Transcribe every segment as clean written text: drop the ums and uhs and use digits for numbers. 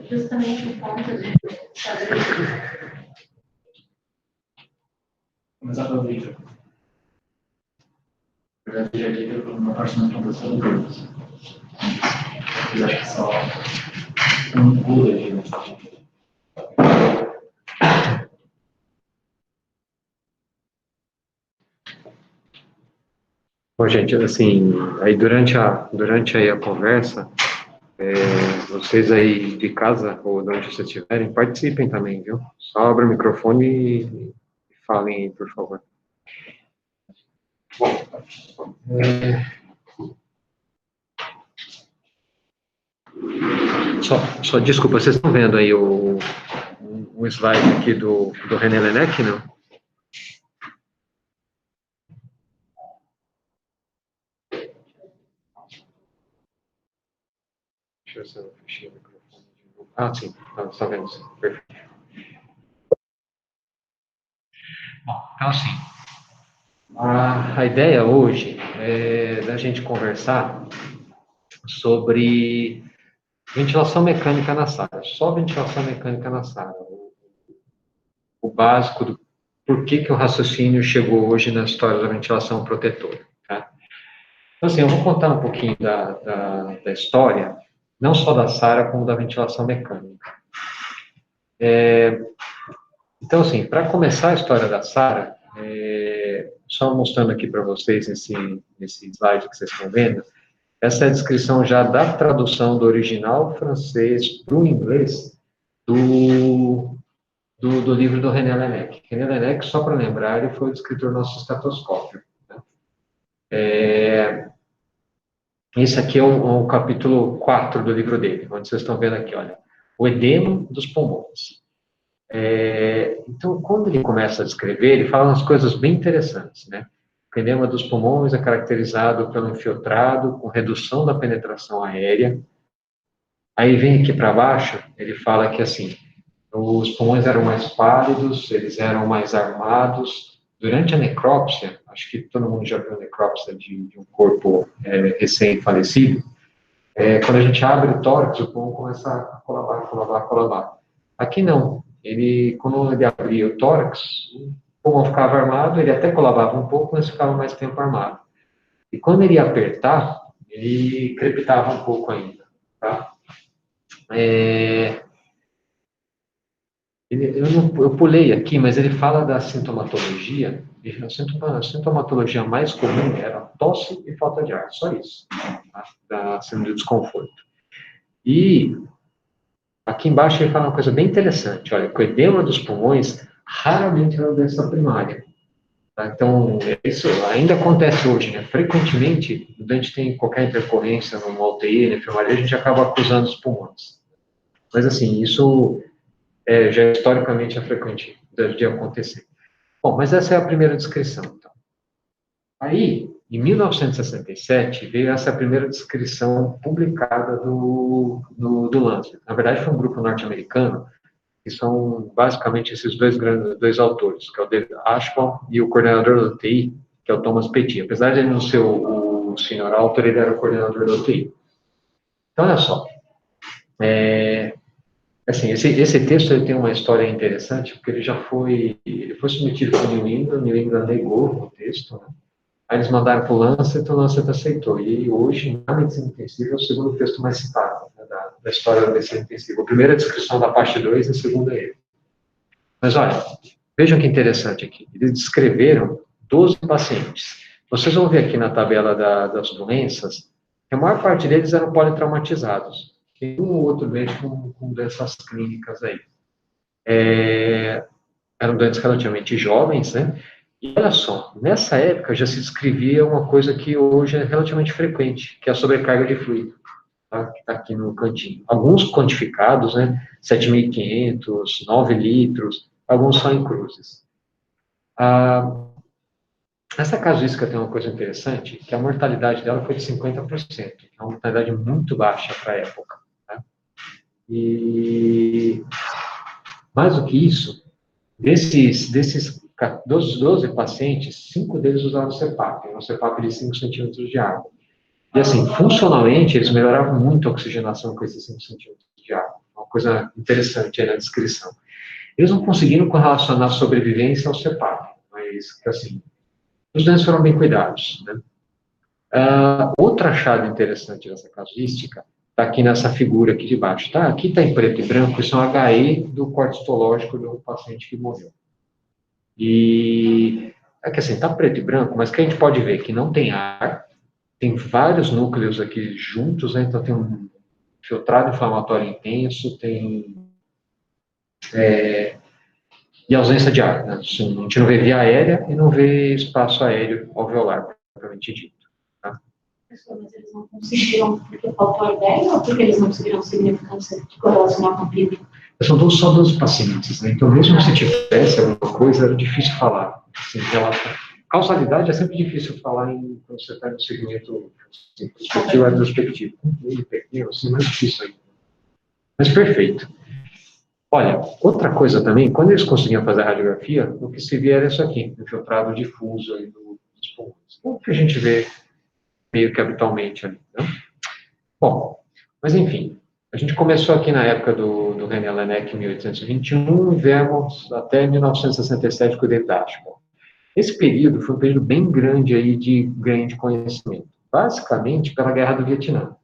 Justamente o ponto de saber. Começar pelo vídeo. Eu já fiz aqui uma parte da apresentação do vídeo. Se quiser que só um pulo aqui nessa parte. Bom, gente, assim, aí durante aí a conversa, vocês aí de casa ou de onde vocês estiverem, participem também, viu? Só abra o microfone e falem aí, por favor. Só desculpa, vocês estão vendo aí o slide aqui do René Lenec, não? Deixa eu ver se eu fechei o microfone de novo. Ah, sim, está vendo, sim. Perfeito. Bom, então assim, a ideia hoje é da gente conversar sobre ventilação mecânica na sala, só ventilação mecânica na sala, o básico do porquê que o raciocínio chegou hoje na história da ventilação protetora, tá? Então, assim, eu vou contar um pouquinho da história, não só da SARA, como da ventilação mecânica. Então, assim, para começar a história da SARA, só mostrando aqui para vocês nesse slide que vocês estão vendo, essa é a descrição já da tradução do original francês para o inglês do livro do René Lenec. René Lenec, só para lembrar, ele foi o escritor do nosso estetoscópio. Né? Esse aqui é o capítulo 4 do livro dele, onde vocês estão vendo aqui, olha, o edema dos pulmões. Então, quando ele começa a descrever, ele fala umas coisas bem interessantes, né? O edema dos pulmões é caracterizado pelo infiltrado com redução da penetração aérea. Aí vem aqui para baixo, ele fala que, assim, os pulmões eram mais pálidos, eles eram mais armados. Durante a necrópsia, acho que todo mundo já viu a necrópsia de um corpo recém-falecido, quando a gente abre o tórax, o pulmão começa a colabar. Aqui não. Quando ele abria o tórax, o pulmão ficava armado, ele até colabava um pouco, mas ficava mais tempo armado. E quando ele ia apertar, ele crepitava um pouco ainda, tá? Eu pulei aqui, mas ele fala da sintomatologia, e a sintomatologia mais comum era tosse e falta de ar, só isso, tá? Da síndrome do desconforto. E aqui embaixo ele fala uma coisa bem interessante, olha, que o edema dos pulmões raramente é uma doença primária. Tá? Então, isso ainda acontece hoje, né? Frequentemente, quando a gente tem qualquer intercorrência numa UTI, na enfermaria, a gente acaba acusando os pulmões. Mas, assim, isso já historicamente é frequente de acontecer. Bom, mas essa é a primeira descrição, então. Aí, em 1967, veio essa primeira descrição publicada do Lancet. Na verdade, foi um grupo norte-americano, que são basicamente esses dois autores, que é o David Ashwell e o coordenador da UTI, que é o Thomas Petit. Apesar de ele não ser o senior author, ele era o coordenador da UTI. Então, olha só. Assim, esse texto ele tem uma história interessante, porque ele foi submetido para o New England negou o texto, né? Aí eles mandaram para o Lancet aceitou. E hoje, na medicina intensiva, é o segundo texto mais citado, né, da história da medicina intensiva. A primeira é a descrição da parte 2, a segunda é ele. Mas olha, vejam que interessante aqui. Eles descreveram 12 pacientes. Vocês vão ver aqui na tabela das doenças, que a maior parte deles eram politraumatizados. Tem um ou outro doente com doenças clínicas aí. Eram doentes relativamente jovens, né? E olha só, nessa época já se descrevia uma coisa que hoje é relativamente frequente, que é a sobrecarga de fluido, tá? Que está aqui no cantinho. Alguns quantificados, né? 7.500, 9 litros, alguns são em cruzes. Essa casuística tem uma coisa interessante, que a mortalidade dela foi de 50%, que é uma mortalidade muito baixa para a época. Tá? E mais do que isso, desses 12 pacientes, 5 deles usaram CPAP, um CPAP de 5 centímetros de água. E assim, funcionalmente, eles melhoravam muito a oxigenação com esses 5 centímetros de ar. Uma coisa interessante aí na descrição. Eles não conseguiram correlacionar a sobrevivência ao CPAP, mas, assim, os doentes foram bem cuidados, né? Outro achado interessante dessa casuística está aqui nessa figura aqui de baixo, tá? Aqui está em preto e branco, isso é um HE do corte histológico de um paciente que morreu. E, é que assim, está preto e branco, mas que a gente pode ver que não tem ar, tem vários núcleos aqui juntos, né? Então tem um filtrado inflamatório intenso, tem e ausência de ar, né? Assim, a gente não vê via aérea e não vê espaço aéreo alveolar, propriamente dito. Tá? Mas eles não conseguiram porque faltou a ideia ou porque eles não conseguiram significância de correlacionar com a PIB? São só 12 pacientes, né? Então, mesmo se tivesse alguma coisa, era difícil falar. Assim, causalidade é sempre difícil falar quando você está no segmento assim, prospectivo e retrospectivo. Pequeno, assim, mais difícil ainda. Mas perfeito. Olha, outra coisa também, quando eles conseguiam fazer a radiografia, o que se via era isso aqui, um filtrado difuso ali dos pulmões. O que a gente vê meio que habitualmente ali, né? Bom, mas enfim, a gente começou aqui na época do René Laennec, em 1821, e viemos até 1967 com o David Ashmore. Esse período foi um período bem grande aí de ganho de conhecimento, basicamente pela Guerra do Vietnã,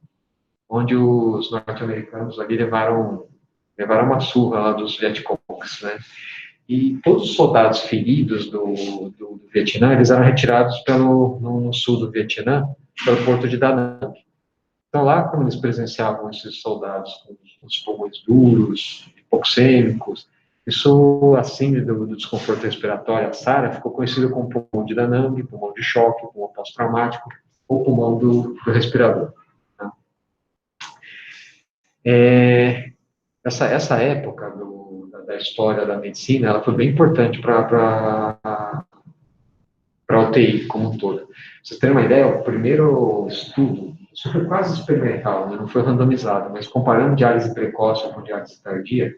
onde os norte-americanos ali levaram uma surra lá dos Vietcongs, né? E todos os soldados feridos do Vietnã, eles eram retirados no sul do Vietnã, pelo porto de Da Nang. Então, lá, quando eles presenciavam esses soldados com os pulmões duros, hipoxêmicos, isso, assim, do desconforto respiratório, a SARA, ficou conhecido como pulmão de Da Nang, pulmão de choque, pulmão pós-traumático, ou pulmão do respirador. Tá? Essa época da história da medicina, ela foi bem importante para a UTI como um todo. Pra vocês terem uma ideia, o primeiro estudo, isso foi quase experimental, né? Não foi randomizado, mas comparando diálise precoce com diálise tardia,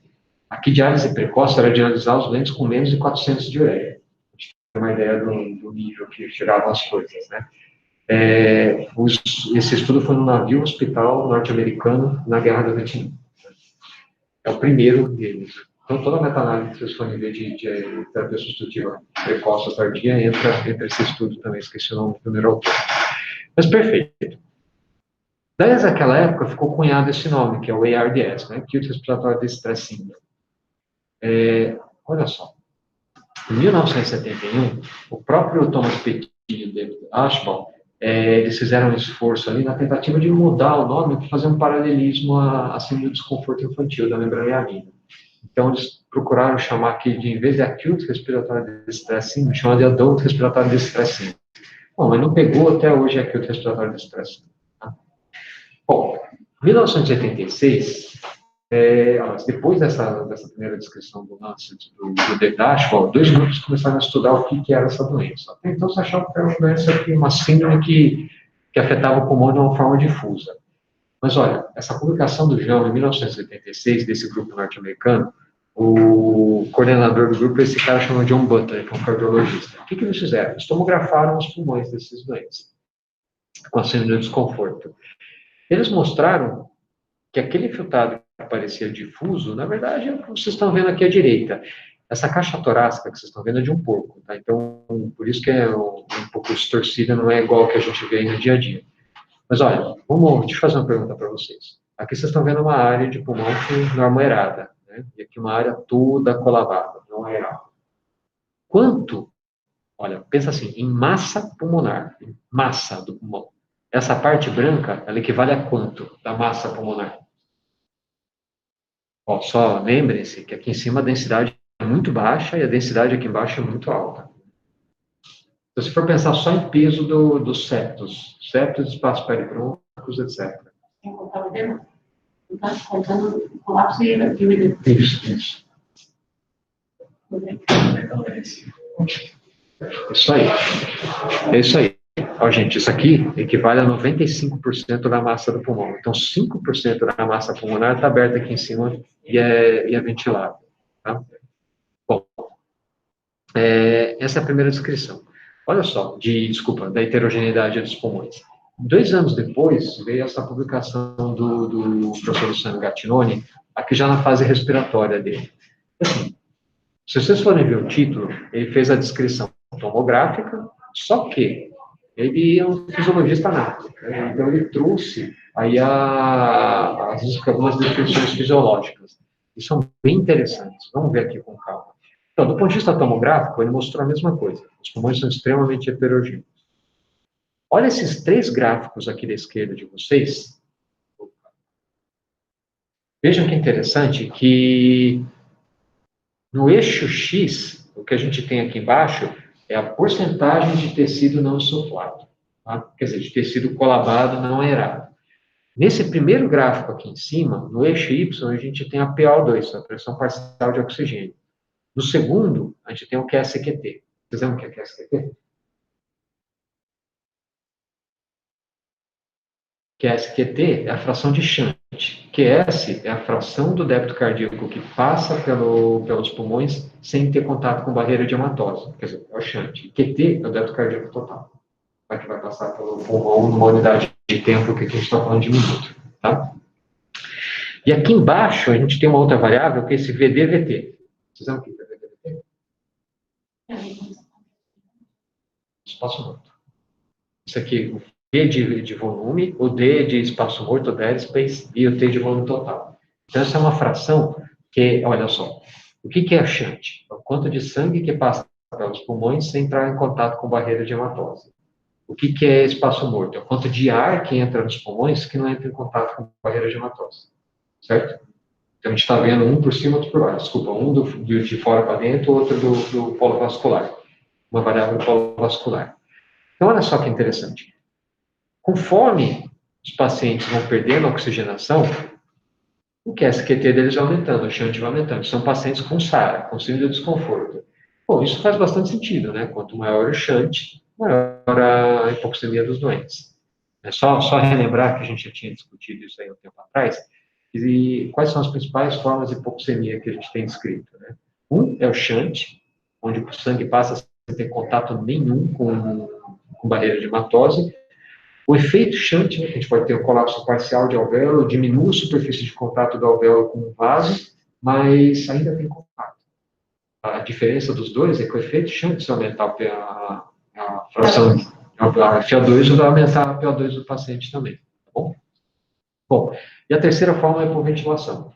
aqui diálise precoce era dialisar os doentes com menos de 400 de ureia. A gente tem uma ideia do nível que chegavam as coisas, né? Esse estudo foi no navio hospital norte-americano na Guerra do Vietnã. É o primeiro deles. Então, toda a meta-análise que vocês forem ver de terapia substitutiva precoce ou tardia entra esse estudo também, esqueci o nome do primeiro autor. Mas perfeito. Desde aquela época ficou cunhado esse nome, que é o ARDS, né? Acute Respiratory Distress Syndrome. Olha só, em 1971, o próprio Thomas Petit e o David Ashbaum, eles fizeram um esforço ali na tentativa de mudar o nome para fazer um paralelismo à síndrome do desconforto infantil da membrana hialina. Então, eles procuraram chamar aqui de, em vez de Acute Respiratory Distress Syndrome, chamar de Adult Respiratory Distress Syndrome. Bom, mas não pegou até hoje Acute Respiratory Distress Syndrome. Tá? Bom, em 1986, depois dessa primeira descrição do Lancet, do David Ashwell, dois grupos começaram a estudar o que era essa doença. Até então, se achava que era uma doença, uma síndrome que afetava o pulmão de uma forma difusa. Mas olha, essa publicação do João, em 1986, desse grupo norte-americano, o coordenador do grupo, esse cara chama John Butler, que é um cardiologista. O que eles fizeram? Eles tomografaram os pulmões desses doentes, com a síndrome de desconforto. Eles mostraram que aquele filtrado que parecia difuso, na verdade, é o que vocês estão vendo aqui à direita. Essa caixa torácica que vocês estão vendo é de um porco, tá? Então, por isso que é um pouco distorcida, não é igual que a gente vê aí no dia a dia. Mas olha, deixa eu fazer uma pergunta para vocês. Aqui vocês estão vendo uma área de pulmão que não é armoerada, né? E aqui uma área toda colavada, não aerada. Quanto, olha, pensa assim, em massa pulmonar, em massa do pulmão. Essa parte branca, ela equivale a quanto da massa pulmonar? Ó, só lembrem-se que aqui em cima a densidade é muito baixa e a densidade aqui embaixo é muito alta. Então, se for pensar só em peso dos septos, espaços peribroncos, etc. Sem contar o edema. Não está contando o colapso e o edema. Isso. Isso aí. É isso aí. Ó, gente, isso aqui equivale a 95% da massa do pulmão. Então, 5% da massa pulmonar está aberta aqui em cima e é ventilada. Tá? Bom, essa é a primeira descrição. Olha só, da heterogeneidade dos pulmões. 2 anos depois, veio essa publicação do professor Luciano Gattinoni, aqui já na fase respiratória dele. Assim, se vocês forem ver o título, ele fez a descrição tomográfica, só que ele é um fisiologista nato, né? Então ele trouxe aí algumas descrições fisiológicas, que são bem interessantes. Vamos ver aqui com calma. Então, do ponto de vista tomográfico, ele mostrou a mesma coisa. Os pulmões são extremamente heterogêneos. Olha esses 3 gráficos aqui da esquerda de vocês. Vejam que interessante que no eixo X, o que a gente tem aqui embaixo é a porcentagem de tecido não insuflado, tá? Quer dizer, de tecido colabado não aerado. Nesse primeiro gráfico aqui em cima, no eixo Y, a gente tem a PaO2, a pressão parcial de oxigênio. No segundo, a gente tem o QSQT. Vocês lembram o que é QSQT? QSQT é a fração de Shunt. QS é a fração do débito cardíaco que passa pelos pulmões sem ter contato com barreira de hematose. Quer dizer, é o Shunt. QT é o débito cardíaco total. Que vai passar pelo pulmão numa unidade de tempo que a gente está falando de minuto. Tá? E aqui embaixo, a gente tem uma outra variável, que é esse VD-VT. Vocês lembram o que é VD-VT? Espaço morto. Isso aqui, o V de volume, o D de espaço morto, o dead space, e o T de volume total. Então, essa é uma fração que, olha só, o que é a shunt? É o quanto de sangue que passa pelos pulmões sem entrar em contato com barreira de hematose. O que é espaço morto? É o quanto de ar que entra nos pulmões que não entra em contato com barreira de hematose. Certo? Então, a gente está vendo um por cima, outro por baixo. Desculpa, um de fora para dentro, outro do polo vascular. Uma variável do polo vascular. Então, olha só que interessante. Conforme os pacientes vão perdendo a oxigenação, o QSQT deles vai aumentando, o shunt vai aumentando. São pacientes com SARA, com síndrome de desconforto. Bom, isso faz bastante sentido, né? Quanto maior o shunt, maior a hipoxemia dos doentes. É só relembrar que a gente já tinha discutido isso aí um tempo atrás, e quais são as principais formas de hipoxemia que a gente tem descrito, né? Um é o shunt, onde o sangue passa sem ter contato nenhum com barreira de hematose. O efeito shunt, a gente pode ter um colapso parcial de alvéolo, diminui a superfície de contato do alvéolo com o vaso, mas ainda tem contato. A diferença dos dois é que o efeito shunt, se aumentar a fração, a FiO2, vai aumentar a PO2 do paciente também, tá bom? Bom, e a terceira forma é por ventilação.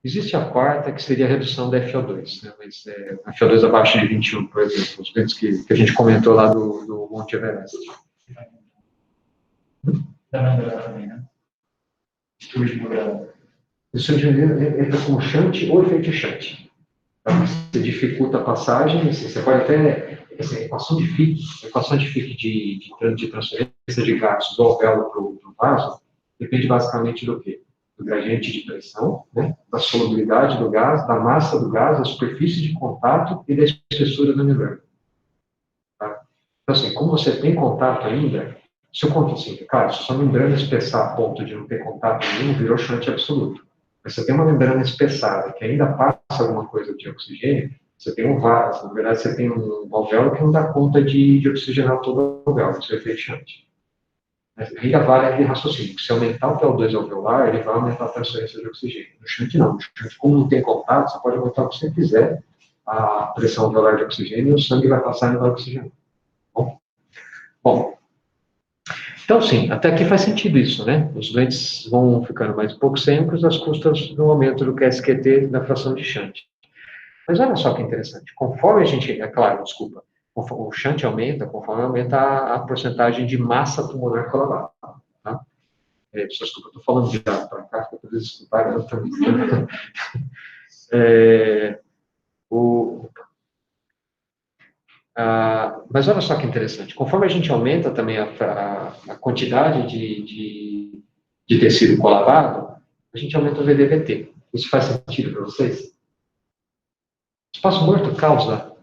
Existe a quarta, que seria a redução da FiO2, né? Mas a FiO2 abaixo de 21, por exemplo, os ventos que a gente comentou lá do Monte Everest. Da membrana também, né? Estudo de membrana. Isso entra como shunt ou efeito shunt. Você dificulta a passagem, você pode até, equação de Fick de transferência de gases do alvéolo para o vaso, depende basicamente do quê? Do gradiente de pressão, né? Da solubilidade do gás, da massa do gás, da superfície de contato e da espessura da membrana. Tá? Então, assim, como você tem contato ainda, se eu conto assim, cara, se a sua membrana espessar a ponto de não ter contato nenhum, virou shunt absoluto. Mas você tem uma membrana espessada que ainda passa alguma coisa de oxigênio, você tem um vaso, na verdade você tem um alvéolo que não dá conta de oxigenar todo o alvéolo, isso é efeito shunt. Mas ainda vale aquele raciocínio, se aumentar o PO2 alveolar, ele vai aumentar a transferência de oxigênio. No shunt não, no shunt, como não tem contato, você pode aumentar o que você quiser, a pressão alveolar de oxigênio, e o sangue vai passar e não vai oxigenar. Bom, então, sim, até aqui faz sentido isso, né? Os doentes vão ficando mais hipoxêmicos às custas do aumento do QSQT da fração de shunt. Mas olha só que interessante, conforme a gente, é claro, desculpa, o shunt aumenta, conforme aumenta a porcentagem de massa pulmonar colabada, tá? Desculpa, eu estou falando de dado para cá, para poder escutar, eu também. Mas olha só que interessante, conforme a gente aumenta também a quantidade de tecido colabado, a gente aumenta o VD-VT. Isso faz sentido para vocês? Espaço morto causa,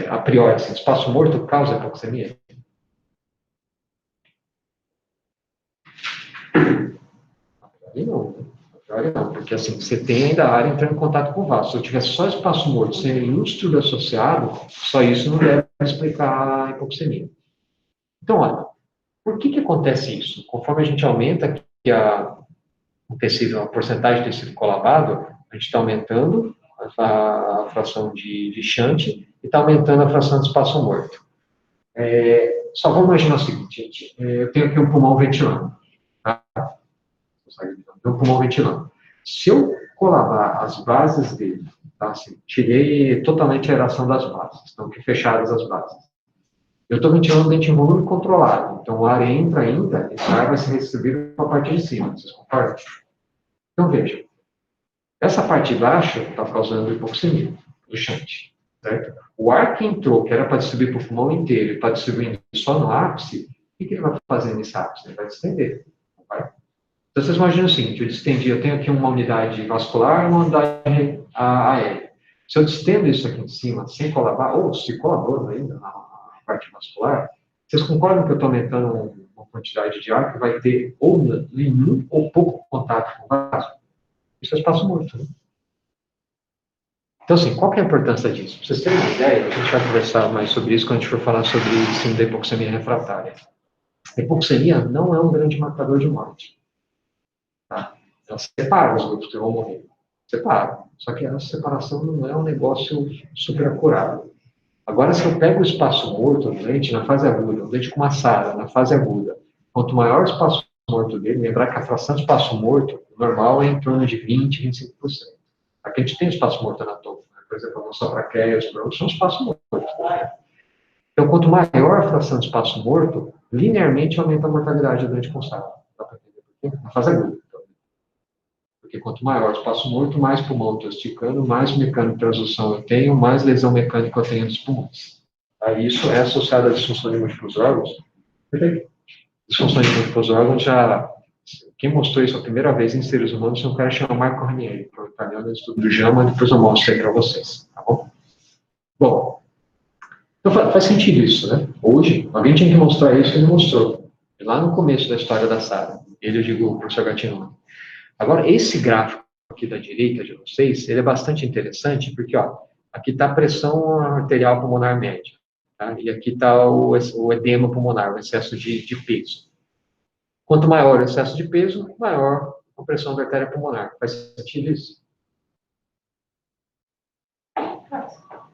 a priori, assim, espaço morto causa hipoxemia? A priori não. Não, porque assim, você tem ainda a área entrando em contato com o vaso. Se eu tiver só espaço morto, sem nenhum distúrbio associado, só isso não deve explicar a hipoxemia. Então, olha, Por que acontece isso? Conforme a gente aumenta aqui o tecido, a porcentagem de tecido colabado, a gente está aumentando a fração de shunt e está aumentando a fração de espaço morto. Só vamos imaginar o seguinte, gente. Eu tenho aqui um pulmão ventilando. Tá? Um pulmão ventilando. Se eu colabar as bases dele, tá? Assim, tirei totalmente a aeração das bases, estão aqui fechadas as bases. Eu estou ventilando dentro de um volume controlado, então o ar entra ainda e o ar vai ser recebido para a parte de cima, vocês concordam? Então vejam, essa parte de baixo está causando hipoxemia do shunt, certo? O ar que entrou, que era para distribuir para o pulmão inteiro e está distribuindo só no ápice, o que ele vai fazer nesse ápice? Ele vai distender. Vai? Então vocês imaginam o seguinte, eu tenho aqui uma unidade vascular e uma unidade aérea. Se eu distendo isso aqui em cima, sem colabar, ou se colaborando ainda na parte vascular, vocês concordam que eu estou aumentando uma quantidade de ar que vai ter ou nenhum ou pouco contato com o vaso? Isso é espaço morto, né? Então, assim, qual que é a importância disso? Para vocês terem uma ideia, a gente vai conversar mais sobre isso quando a gente for falar sobre síndrome da hipoxemia refratária. A hipoxemia não é um grande marcador de morte. Tá? Ela separa os grupos que vão morrer. Separa. Só que essa separação não é um negócio super acurado. Agora, se eu pego o espaço morto do doente na fase aguda, o doente com uma SARA na fase aguda, quanto maior o espaço morto dele, lembrar que a fração de espaço morto normal é em torno de 20%, 25%. Aqui a gente tem espaço morto anatômico, né? Por exemplo, a nossa traqueia, os bronquios são espaço morto. Né? Então, quanto maior a fração de espaço morto, linearmente aumenta a mortalidade do doente com SARA. Dá para entender por quê? Na fase aguda. Porque quanto maior o espaço morto, mais pulmão eu estou esticando, mais mecânico de transdução eu tenho, mais lesão mecânica eu tenho nos pulmões. Tá? Isso é associado à disfunção de múltiplos órgãos. Disfunção de múltiplos órgãos já... Quem mostrou isso a primeira vez em seres humanos foi um cara chamado Marco Ranieri, que é um italiano do estudo do JAMA, depois eu mostro aí para vocês, tá bom? Bom, então faz sentido isso, né? Hoje, alguém tinha que mostrar isso e ele mostrou. Lá no começo da história da SARA. Ele, eu digo, o professor Gattinone. Agora, esse gráfico aqui da direita de vocês, ele é bastante interessante, porque, ó, aqui está a pressão arterial pulmonar média, tá? E aqui está o edema pulmonar, o excesso de peso. Quanto maior o excesso de peso, maior a pressão da artéria pulmonar. Faz sentido isso?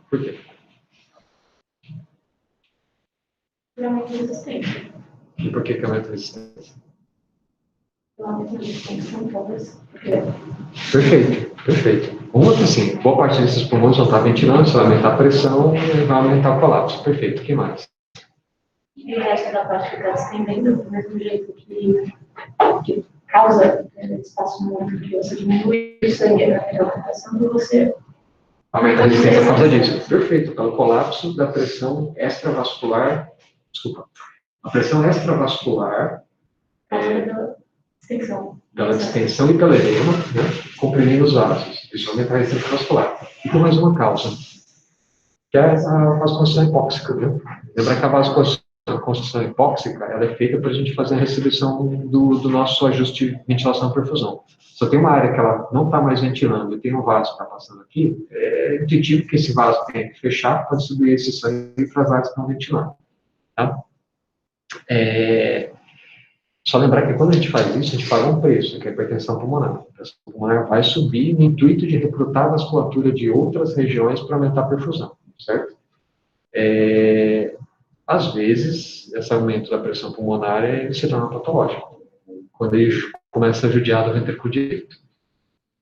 Por quê? Aumenta a resistência. E por que aumenta a resistência? Aumenta a resistência, talvez. Perfeito, perfeito. Assim, boa parte desses pulmões vão estar ventilando, você vai aumentar a pressão e vai aumentar o colapso. Perfeito, o que mais? E o resto da parte fica distendendo do mesmo jeito que causa espaço morto, que você diminui o sangue na pressão e você... Aumenta a resistência por causa disso. Perfeito, pelo colapso da pressão extravascular, desculpa, a pressão extravascular pela distensão e pelo edema, né, comprimindo os vasos. Isso aumenta a resistência vascular. E tem mais uma causa, que é a vasoconstrição hipóxica, viu? Lembra que a vasoconstrição hipóxica, ela é feita para a gente fazer a restribuição do nosso ajuste de ventilação e perfusão. Se eu tenho uma área que ela não está mais ventilando e tem um vaso que está passando aqui, é intuitivo que esse vaso tenha que fechar para distribuir esse sangue para as áreas que estão ventilando. Tá? Só lembrar que quando a gente faz isso, a gente paga um preço, que é a hipertensão pulmonar. A hipertensão pulmonar vai subir no intuito de recrutar a vasculatura de outras regiões para aumentar a perfusão, certo? Às vezes, esse aumento da pressão pulmonar se torna patológico, quando ele começa a judiar do ventrículo direito.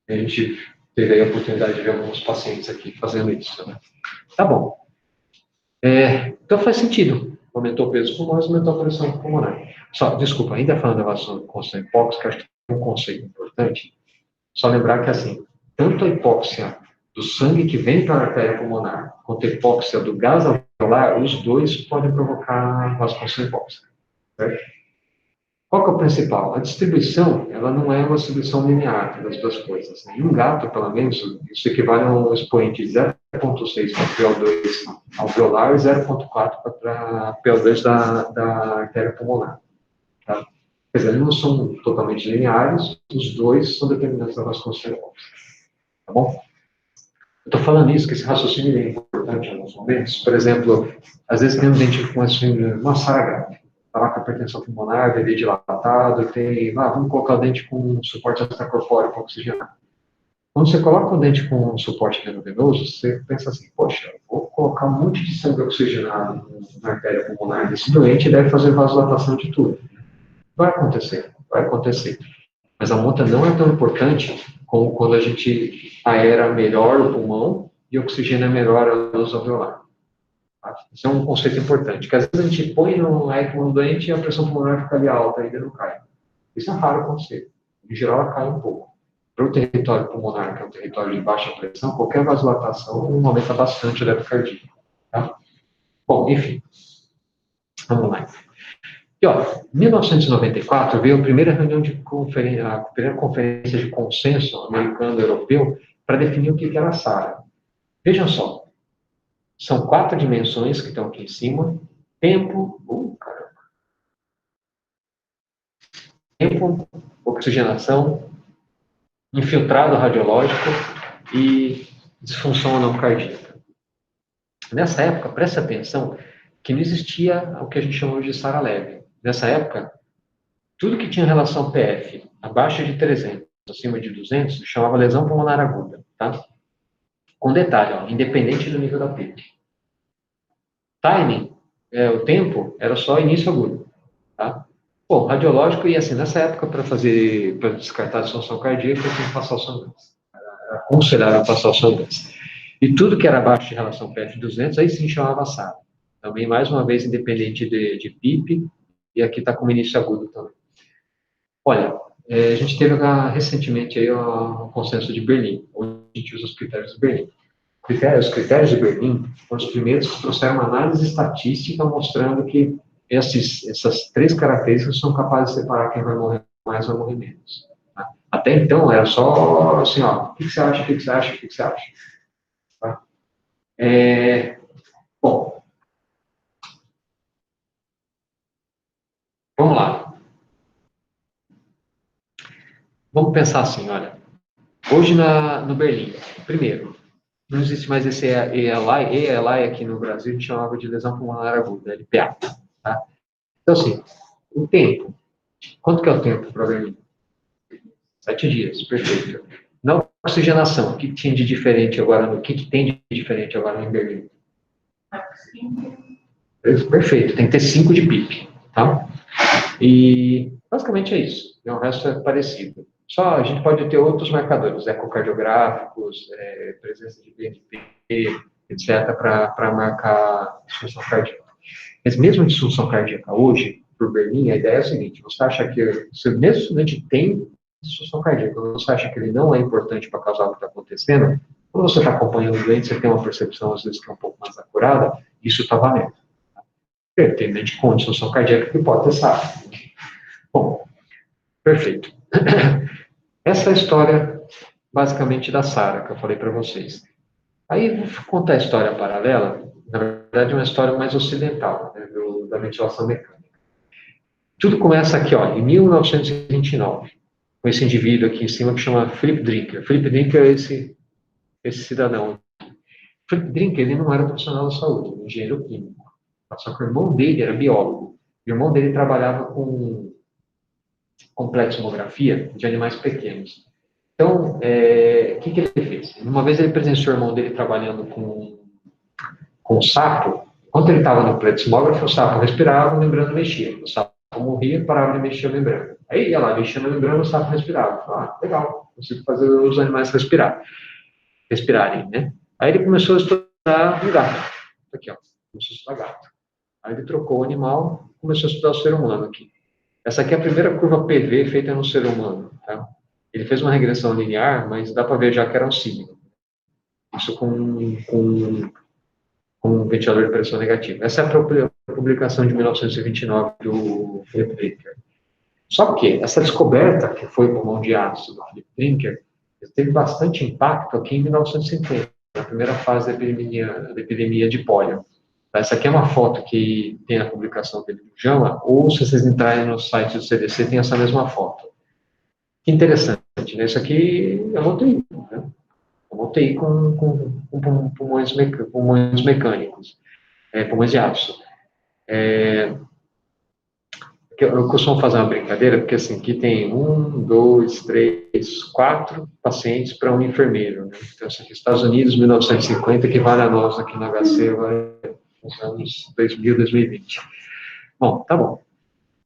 A gente teve a oportunidade de ver alguns pacientes aqui fazendo isso, né? Tá bom. Então faz sentido. Aumentou o peso pulmonar, aumentou a pressão pulmonar. Desculpa, ainda falando da vasoconstrição hipóxica, acho que tem um conceito importante. Só lembrar que, assim, tanto a hipóxia do sangue que vem para a artéria pulmonar, quanto a hipóxia do gás alveolar, os dois podem provocar vasoconstrição hipóxica. Certo? Qual que é o principal? A distribuição, ela não é uma distribuição linear das duas coisas. Em um gato, pelo menos, isso equivale a um expoente de 0,6 para PO2 alveolar e 0,4 para PO2 da artéria pulmonar. Tá? Quer dizer, eles não são totalmente lineares, os dois são determinantes da vasoconstrição hipóxica. Tá bom? Eu estou falando isso, que esse raciocínio é importante em alguns momentos. Por exemplo, às vezes tem um dente com uma SARA grave. tá lá com hipertensão pulmonar, bebê dilatado, vamos colocar o dente com suporte extracorpóreo para oxigenar. Quando você coloca o dente com suporte venoso, você pensa assim, poxa, vou colocar um monte de sangue oxigenado na artéria pulmonar desse doente e deve fazer vasodilatação de tudo. Vai acontecer, vai acontecer. Mas a monta não é tão importante como quando a gente aera melhor o pulmão e oxigena melhor a luz alveolar. Tá? Isso é um conceito importante, que às vezes a gente põe no ECMO no doente e a pressão pulmonar fica ali alta e ele não cai. Isso é raro acontecer. Em geral, ela cai um pouco. Para o território pulmonar, que é um território de baixa pressão, qualquer vasodilatação aumenta bastante o débito cardíaco. Tá? Bom, enfim. Vamos lá. E, ó, em 1994 veio a primeira reunião a primeira conferência de consenso americano-europeu para definir o que era a SARA. Vejam só, são 4 dimensões que estão aqui em cima: tempo, tempo, oxigenação, infiltrado radiológico e disfunção não cardíaca. Nessa época, preste atenção que não existia o que a gente chama de SARA leve. Nessa época, tudo que tinha relação PF abaixo de 300, acima de 200, chamava lesão pulmonar aguda, tá? Com detalhe, ó, independente do nível da PIP. Timing, o tempo, era só início agudo, tá? Bom, radiológico, e assim, nessa época, para descartar a disfunção cardíaca, tinha que passar o sanguíneo. Era aconselhável passar o sanguíneo. E tudo que era abaixo de relação PF 200, aí sim chamava SARA. Também, mais uma vez, independente de PIP, e aqui está como início agudo também. Olha, a gente teve recentemente aí o consenso de Berlim, onde a gente usa os critérios de Berlim. Os critérios de Berlim foram os primeiros que trouxeram uma análise estatística mostrando que essas 3 características são capazes de separar quem vai morrer mais ou vai morrer menos. Tá? Até então era só assim, ó, o que você acha, o que você acha, o que você acha. Tá? Bom, vamos lá. Vamos pensar assim, olha. Hoje no Berlim, primeiro, não existe mais esse ELI aqui no Brasil, a gente chamava de lesão pulmonar aguda, LPA. Tá? Então, assim, o tempo. Quanto que é o tempo para Berlim? 7 dias, perfeito. Na oxigenação, o que tinha de diferente agora, o que tem de diferente agora em Berlim? Perfeito, tem que ter 5 de PIP, tá? E basicamente é isso, o resto é parecido. Só a gente pode ter outros marcadores, ecocardiográficos, presença de BNP, etc., para marcar disfunção cardíaca. Mas mesmo disfunção cardíaca hoje, por Berlim, a ideia é a seguinte: você acha que, se o mesmo estudante tem disfunção cardíaca, você acha que ele não é importante para causar o que está acontecendo, quando você está acompanhando o doente, você tem uma percepção, às vezes, que é um pouco mais acurada, isso está valendo. Tem gente com disfunção cardíaca que pode ter SARA. Bom, perfeito. Essa é a história, basicamente, da SARA, que eu falei para vocês. Aí, vou contar a história paralela, na verdade, é uma história mais ocidental, né, da ventilação mecânica. Tudo começa aqui, ó, em 1929, com esse indivíduo aqui em cima que chama Philip Drinker. Philip Drinker é esse cidadão. Philip Drinker, ele não era profissional da saúde, ele era engenheiro químico. Só que o irmão dele era biólogo. O irmão dele trabalhava com complexomografia de animais pequenos. Então, o que ele fez? Uma vez ele presenciou o irmão dele trabalhando com sapo. Enquanto ele estava no plexomógrafo, o sapo respirava, a membrana mexia. O sapo morria, parava de mexer a membrana. Aí ia lá, mexia na membrana, o sapo respirava. Ah, legal, consigo fazer os animais respirarem, né? Aí ele começou a estudar um gato. Aqui, ó, começou a estudar gato. Aí ele trocou o animal, começou a estudar o ser humano aqui. Essa aqui é a primeira curva PV feita no ser humano, tá? Ele fez uma regressão linear, mas dá para ver já que era um signo. Isso com um ventilador de pressão negativa. Essa é a publicação de 1929 do Philip Drinker. Só que essa descoberta, que foi por mão de ácido do Philip Drinker, teve bastante impacto aqui em 1950, na primeira fase da epidemia de pólio. Essa aqui é uma foto que tem a publicação dele no JAMA, ou se vocês entrarem no site do CDC, tem essa mesma foto. Que interessante, né? Isso aqui é uma UTI, né? É uma UTI com pulmões mecânicos, pulmões de aço. eu costumo fazer uma brincadeira, porque assim, aqui tem 4 pacientes para um enfermeiro, né? Então, assim, Estados Unidos, 1950, equivale a nós aqui no HC, agora, nos anos 2000, 2020. Bom, tá bom.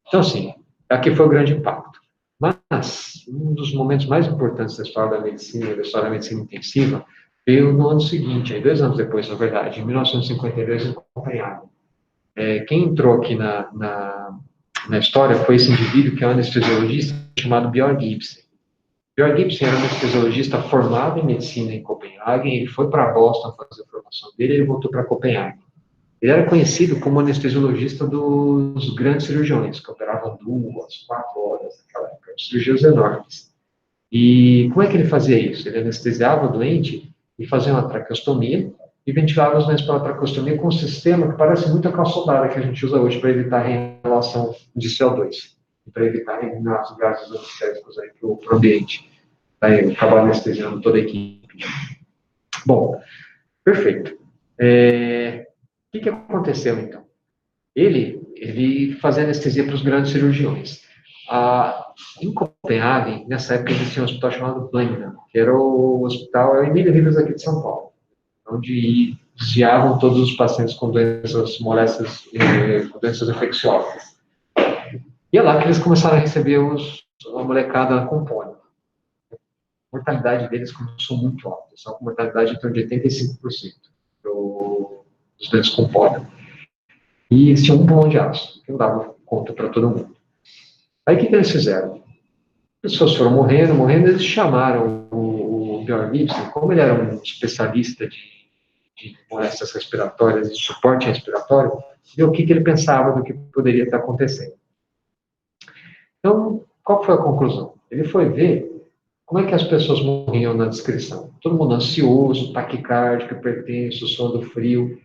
Então, assim, aqui foi o grande impacto. Mas, um dos momentos mais importantes da história da medicina intensiva, veio no ano seguinte, aí 2 anos depois, na verdade, em 1952, em Copenhague. Quem entrou aqui na história foi esse indivíduo que é um anestesiologista chamado Björn Gibson. Björn Gibson era um anestesiologista formado em medicina em Copenhague, ele foi para Boston fazer a formação dele, ele voltou para Copenhague. Ele era conhecido como anestesiologista dos grandes cirurgiões, que operavam 2, 4 horas naquela época, cirurgias enormes. E como é que ele fazia isso? Ele anestesiava o doente e fazia uma traqueostomia e ventilava os doentes pela traqueostomia com um sistema que parece muito a calçadada que a gente usa hoje para evitar a relação de CO2, e para evitar eliminar os gases anestéticos aí para o ambiente. Aí acabar anestesiando toda a equipe. Bom, perfeito. O que aconteceu, então? Ele fazia anestesia para os grandes cirurgiões. Em Copenhague, nessa época, existia um hospital chamado Blenheim, que era o hospital Emília Rivas aqui de São Paulo, onde desviavam todos os pacientes com doenças moléstias, com doenças infecciosas. E é lá que eles começaram a receber a molecada com pólio. A mortalidade deles começou muito alta, só com mortalidade em torno de 85% dos doentes com pólio. E eles tinham um pulmão de aço, que não dava conta para todo mundo. Aí o que eles fizeram? As pessoas foram morrendo, eles chamaram o Björn Gibson, como ele era um especialista de moléstias respiratórias e suporte respiratório, ver o que ele pensava do que poderia estar acontecendo. Então, qual foi a conclusão? Ele foi ver como é que as pessoas morriam na descrição. Todo mundo ansioso, taquicárdico, hipertenso, suando frio.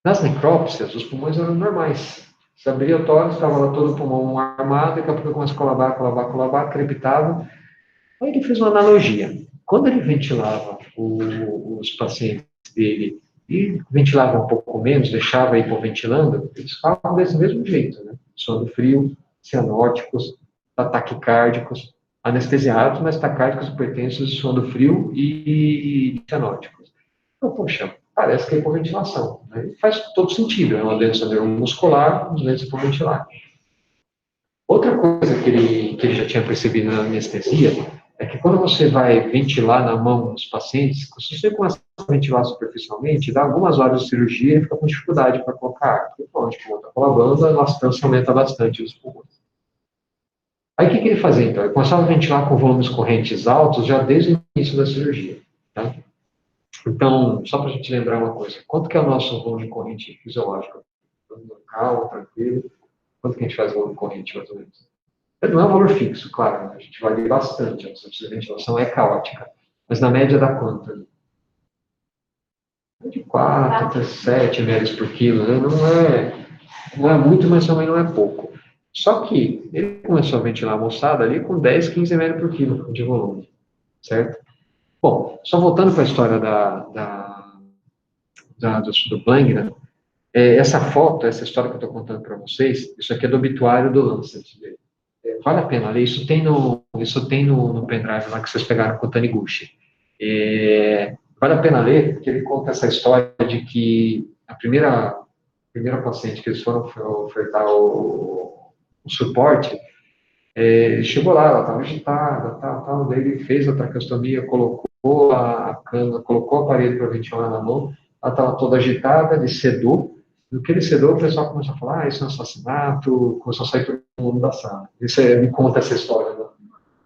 Nas necrópsias, os pulmões eram normais. Se abria o tórax, estava lá todo o pulmão armado, daqui a pouco começa a colabar, crepitava. Aí ele fez uma analogia. Quando ele ventilava os pacientes dele, e ventilava um pouco menos, deixava hipoventilando, eles ficavam desse mesmo jeito, né? Sono frio, cianóticos, taquicárdicos, anestesiados, mas taquicárdicos, hipertensos, sono frio e cianóticos. Então, poxa, parece que é hipoventilação, né? Faz todo sentido, é uma doença neuromuscular, uma doença hipoventilar. Outra coisa que ele já tinha percebido na anestesia é que quando você vai ventilar na mão dos pacientes, se você começa a ventilar superficialmente, dá algumas horas de cirurgia e fica com dificuldade para colocar ar, porque onde o pulmão está colabando, a elastância aumenta bastante os pulmões. Aí o que ele fazia então? Ele começava a ventilar com volumes correntes altos já desde o início da cirurgia, tá? Então, só para a gente lembrar uma coisa, quanto que é o nosso volume de corrente fisiológico? Calmo, tranquilo. Quanto que a gente faz volume de corrente, mais ou menos? Não é um valor fixo, claro, a gente varia bastante, a nossa ventilação é caótica, mas na média dá quanto? De 4 até 7 ml por quilo, né? Não é muito, mas também não é pouco. Só que ele começou a ventilar a moçada ali com 10, 15 ml por quilo de volume, certo? Bom, só voltando para a história do Blank, essa foto, essa história que eu estou contando para vocês, isso aqui é do obituário do Lancet dele. Vale a pena ler, isso tem no pendrive lá que vocês pegaram com o Taniguchi. Vale a pena ler, porque ele conta essa história de que a primeira paciente que eles foram ofertar o suporte, chegou lá, ela estava agitada, tal, daí ele fez a traqueostomia, colocou a cana, colocou o aparelho para ventilar na mão, ela estava toda agitada, ele sedou. No que ele sedou, o pessoal começou a falar, isso é um assassinato, começou a sair todo mundo da sala. Me conta essa história. Né?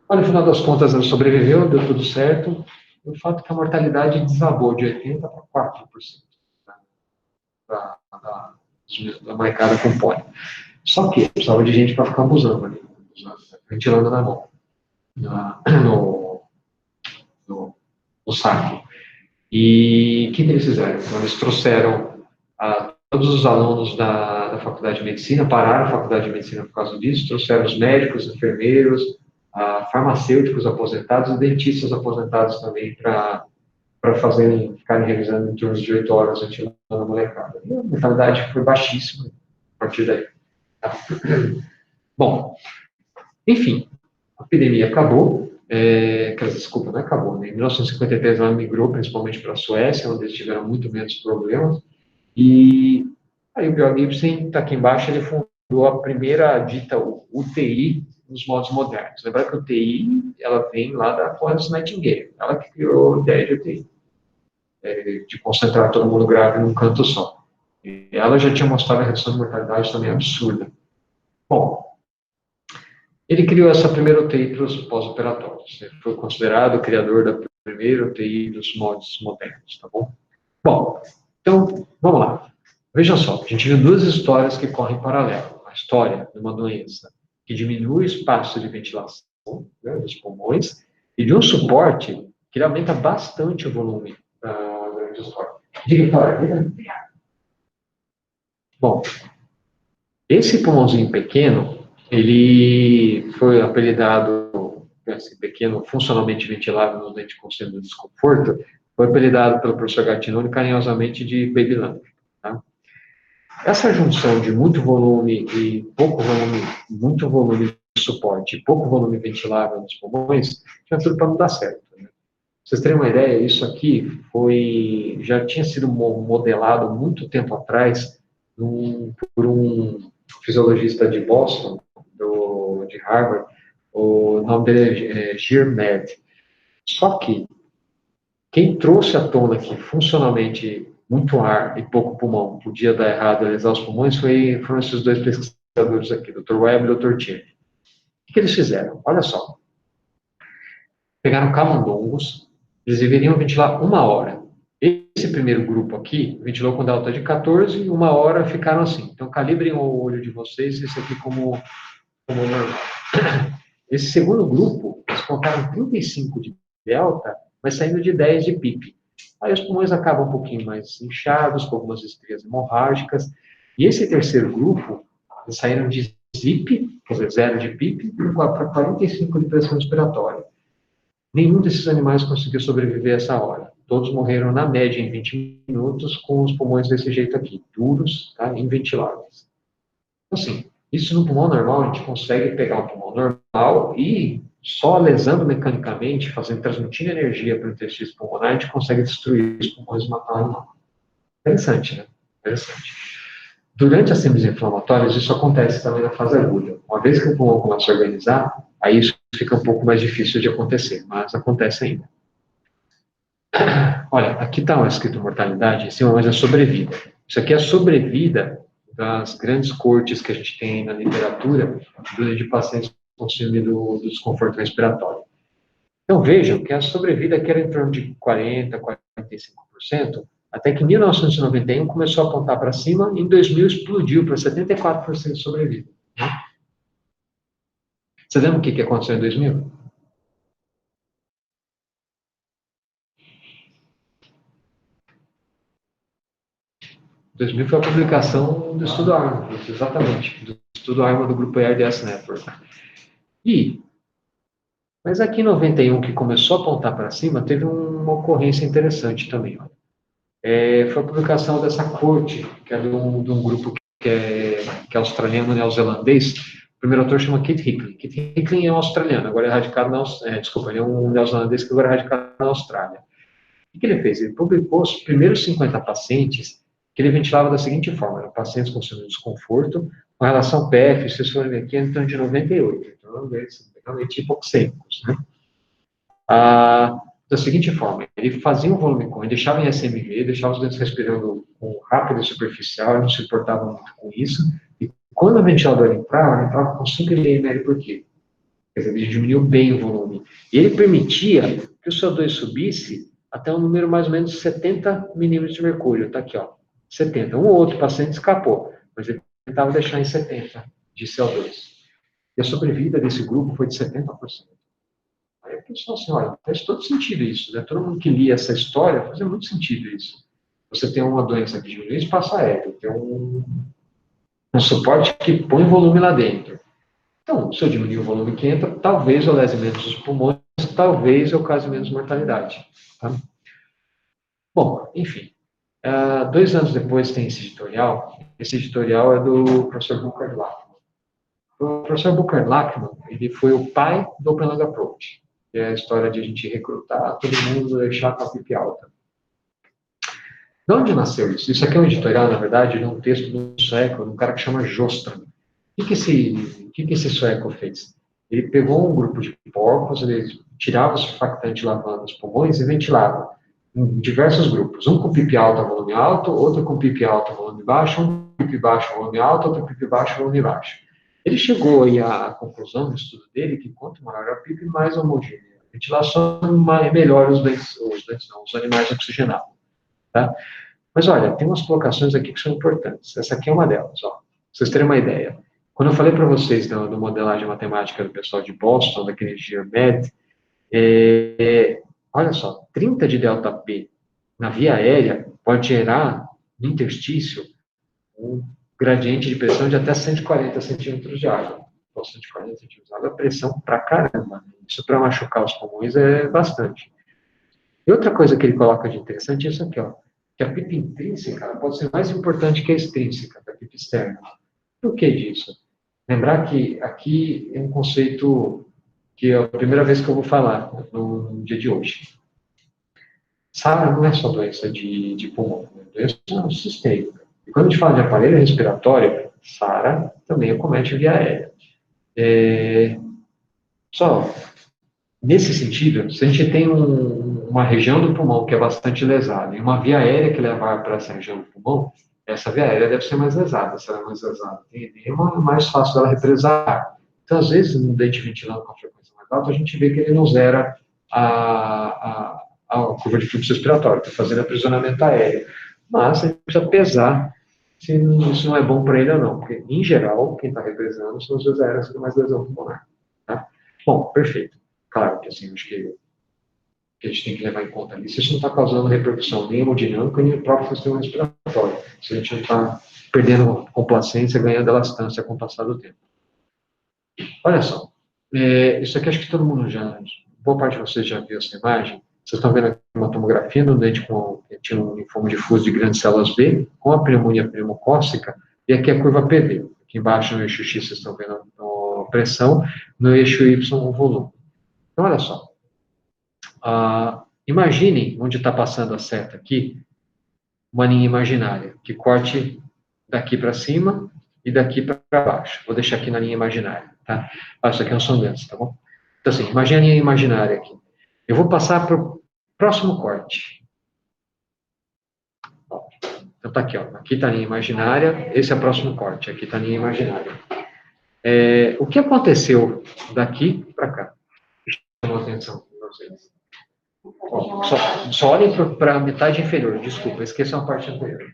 Mas, no final das contas, ela sobreviveu, deu tudo certo. O fato é que a mortalidade desabou de 80% para 4% da marcada com pólio. Só que precisava de gente para ficar abusando ali, ventilando na mão, no saco. E o que eles fizeram? Então, eles trouxeram todos os alunos da Faculdade de Medicina, pararam a Faculdade de Medicina por causa disso, trouxeram os médicos, enfermeiros, farmacêuticos aposentados e dentistas aposentados também para ficarem revisando em torno de 8 horas ventilando a molecada. E a mortalidade foi baixíssima, partir daí. Tá? Bom, enfim, a epidemia acabou, desculpa, não acabou, né? Em 1953 ela migrou principalmente para a Suécia, onde eles tiveram muito menos problemas, e aí o Bjorn Gibson, está aqui embaixo, ele fundou a primeira dita UTI nos modos modernos. Lembra que a UTI, ela vem lá da Florence Nightingale, ela que criou a ideia de UTI, de concentrar todo mundo grave num canto só. E ela já tinha mostrado a redução de mortalidade também absurda. Bom, ele criou essa primeira UTI para os pós-operatórios. Ele foi considerado o criador da primeira UTI dos modos modernos, tá bom? Bom, então, vamos lá. Veja só, a gente viu duas histórias que correm em paralelo. A história de uma doença que diminui o espaço de ventilação, né, dos pulmões, e de um suporte que ele aumenta bastante o volume da história. Diga, Clara. Bom, esse pulmãozinho pequeno, ele foi apelidado, assim, pequeno, funcionalmente ventilável no ambiente com síndrome de desconforto, foi apelidado pelo professor Gattinoni carinhosamente de Baby Lung. Tá? Essa junção de muito volume e pouco volume, muito volume de suporte e pouco volume ventilável nos pulmões, tinha tudo para não dar certo. Né? Pra vocês terem uma ideia, isso aqui já tinha sido modelado muito tempo atrás por um fisiologista de Boston, de Harvard, o nome dele é Girmed. Só que quem trouxe à tona que funcionalmente muito ar e pouco pulmão podia dar errado analisar os pulmões foram esses dois pesquisadores aqui, Dr. Webb e Dr. Tierney. O que eles fizeram? Olha só. Pegaram camundongos, eles deveriam ventilar 1 hora. Esse primeiro grupo aqui ventilou com delta de 14 e 1 hora ficaram assim. Então, calibrem o olho de vocês, esse aqui como normal. Esse segundo grupo, eles colocaram 35 de delta, mas saindo de 10 de PIP. Aí os pulmões acabam um pouquinho mais inchados, com algumas estrias hemorrágicas. E esse terceiro grupo, eles saíram de ZIP, quer dizer, 0 de PIP, para 45 de pressão respiratória. Nenhum desses animais conseguiu sobreviver a essa hora. Todos morreram, na média, em 20 minutos, com os pulmões desse jeito aqui, duros, tá? Inventiláveis. Então, assim, isso no pulmão normal, a gente consegue pegar um pulmão normal e, só lesando mecanicamente, transmitindo energia para o intestino pulmonar, a gente consegue destruir os pulmões e matar o animal. Interessante, né? Interessante. Durante as síndromes inflamatórias, isso acontece também na fase aguda. Uma vez que o pulmão começa a organizar, aí isso fica um pouco mais difícil de acontecer, mas acontece ainda. Olha, aqui está escrito mortalidade, em cima, mas é sobrevida. Isso aqui é a sobrevida das grandes cortes que a gente tem na literatura de pacientes com síndrome do desconforto respiratório. Então, vejam que a sobrevida aqui era em torno de 40%, 45%, até que em 1991 começou a apontar para cima, e em 2000 explodiu para 74% de sobrevida. Né? Você lembra o que aconteceu em 2000? Em 2000 foi a publicação do estudo ARMA, exatamente, do estudo ARMA do grupo ERDS Network. Mas aqui em 91, que começou a apontar para cima, teve uma ocorrência interessante também. Ó. Foi a publicação dessa corte, que é de um grupo que é australiano, neozelandês. O primeiro autor chama Keith Hickling. Keith Hickling é um australiano, agora é radicado ele é um neozelandês que agora é radicado na Austrália. O que ele fez? Ele publicou os primeiros 50 pacientes que ele ventilava da seguinte forma: eram pacientes com síndrome de desconforto, com relação PF, vocês forem aqui, então de 98. Então, realmente hipoxêmicos, né? Da seguinte forma, ele fazia um volume com, ele deixava em SMV, deixava os dentes respirando com rápido e superficial, ele não se importava muito com isso, e quando o ventilador entrava, ele entrava com 5,5 ml por quilo. Quer dizer, ele diminuiu bem o volume. E ele permitia que o CO2 subisse até um número mais ou menos de 70 milímetros de mercúrio. Está aqui, ó, 70. Um ou outro paciente escapou, mas ele tentava deixar em 70 de CO2. E a sobrevida desse grupo foi de 70%. Aí a pessoa assim, olha, faz todo sentido isso, né? Todo mundo que lia essa história fazia muito sentido isso. Você tem uma doença que diminui o espaço aéreo, tem um suporte que põe volume lá dentro. Então, se eu diminuir o volume que entra, talvez eu lese menos os pulmões, talvez eu cause menos mortalidade. Tá? Bom, enfim. 2 anos depois tem esse editorial. Esse editorial é do professor Booker Lachman. O professor Booker Lachman, ele foi o pai do Open Lang Approach, que é a história de a gente recrutar todo mundo, deixar com a pipe alta. De onde nasceu isso? Isso aqui é um editorial, na verdade, de um texto de um sueco, de um cara que chama Jostram. O que esse sueco fez? Ele pegou um grupo de porcos, ele tirava o surfactante lavando os pulmões e ventilava em diversos grupos. Um com pipi alto, volume alto, outro com pipi alto, volume baixo, um com pipi baixo, volume alto, outro com pipi baixo, volume baixo. Ele chegou aí à conclusão no estudo dele que quanto maior a pipi, mais homogênea a ventilação, melhor os animais oxigenados. Tá? Mas olha, tem umas colocações aqui que são importantes. Essa aqui é uma delas, ó. Pra vocês terem uma ideia. Quando eu falei para vocês do modelagem matemática do pessoal de Boston, daquele GeoMed, olha só, 30 de delta P na via aérea pode gerar, no interstício, um gradiente de pressão de até 140 centímetros de água. Então, 140 centímetros de água é pressão pra caramba. Isso para machucar os pulmões é bastante. E outra coisa que ele coloca de interessante é isso aqui, ó, que a pipa intrínseca pode ser mais importante que a extrínseca, que a pipa externa. Por que disso? Lembrar que aqui é um conceito que é a primeira vez que eu vou falar no dia de hoje. SARA não é só doença de pulmão, é doença sistêmica. E quando a gente fala de aparelho respiratório, SARA também acomete via aérea. Só, nesse sentido, se a gente tem uma região do pulmão que é bastante lesada e uma via aérea que leva para essa região do pulmão, essa via aérea deve ser mais lesada. Se ela é mais lesada, tem edema, é mais fácil dela represar ar. Então, às vezes, no dente ventilando com a frequência mais alta, a gente vê que ele não zera a curva de fluxo respiratório, está fazendo aprisionamento aéreo. Mas a gente precisa pesar se isso não é bom para ele ou não, porque, em geral, quem está represando são as vias aéreas que têm mais lesão pulmonar. Tá? Bom, perfeito. Claro que, assim, acho que a gente tem que levar em conta isso. Isso não está causando repercussão nem hemodinâmica, nem no próprio sistema respiratório. Se a gente não está perdendo complacência, ganhando elastância com o passar do tempo. Olha só, isso aqui acho que todo mundo boa parte de vocês já viu essa imagem. Vocês estão vendo aqui uma tomografia no dente que tinha um linfoma difuso de grandes células B, com a pneumonia pneumocócica, e aqui a curva PV. Aqui embaixo no eixo X vocês estão vendo a pressão, no eixo Y o volume. Então, olha só. Imaginem onde está passando a seta aqui, uma linha imaginária, que corte daqui para cima e daqui para baixo. Vou deixar aqui na linha imaginária, tá? Isso aqui é um sondante, tá bom? Então, assim, imagine a linha imaginária aqui. Eu vou passar para o próximo corte. Então, tá aqui, ó. Aqui está a linha imaginária, esse é o próximo corte. Aqui está a linha imaginária. O que aconteceu daqui para cá? Chama atenção para vocês. Ó, só olhem para a metade inferior, desculpa, esqueçam a parte anterior.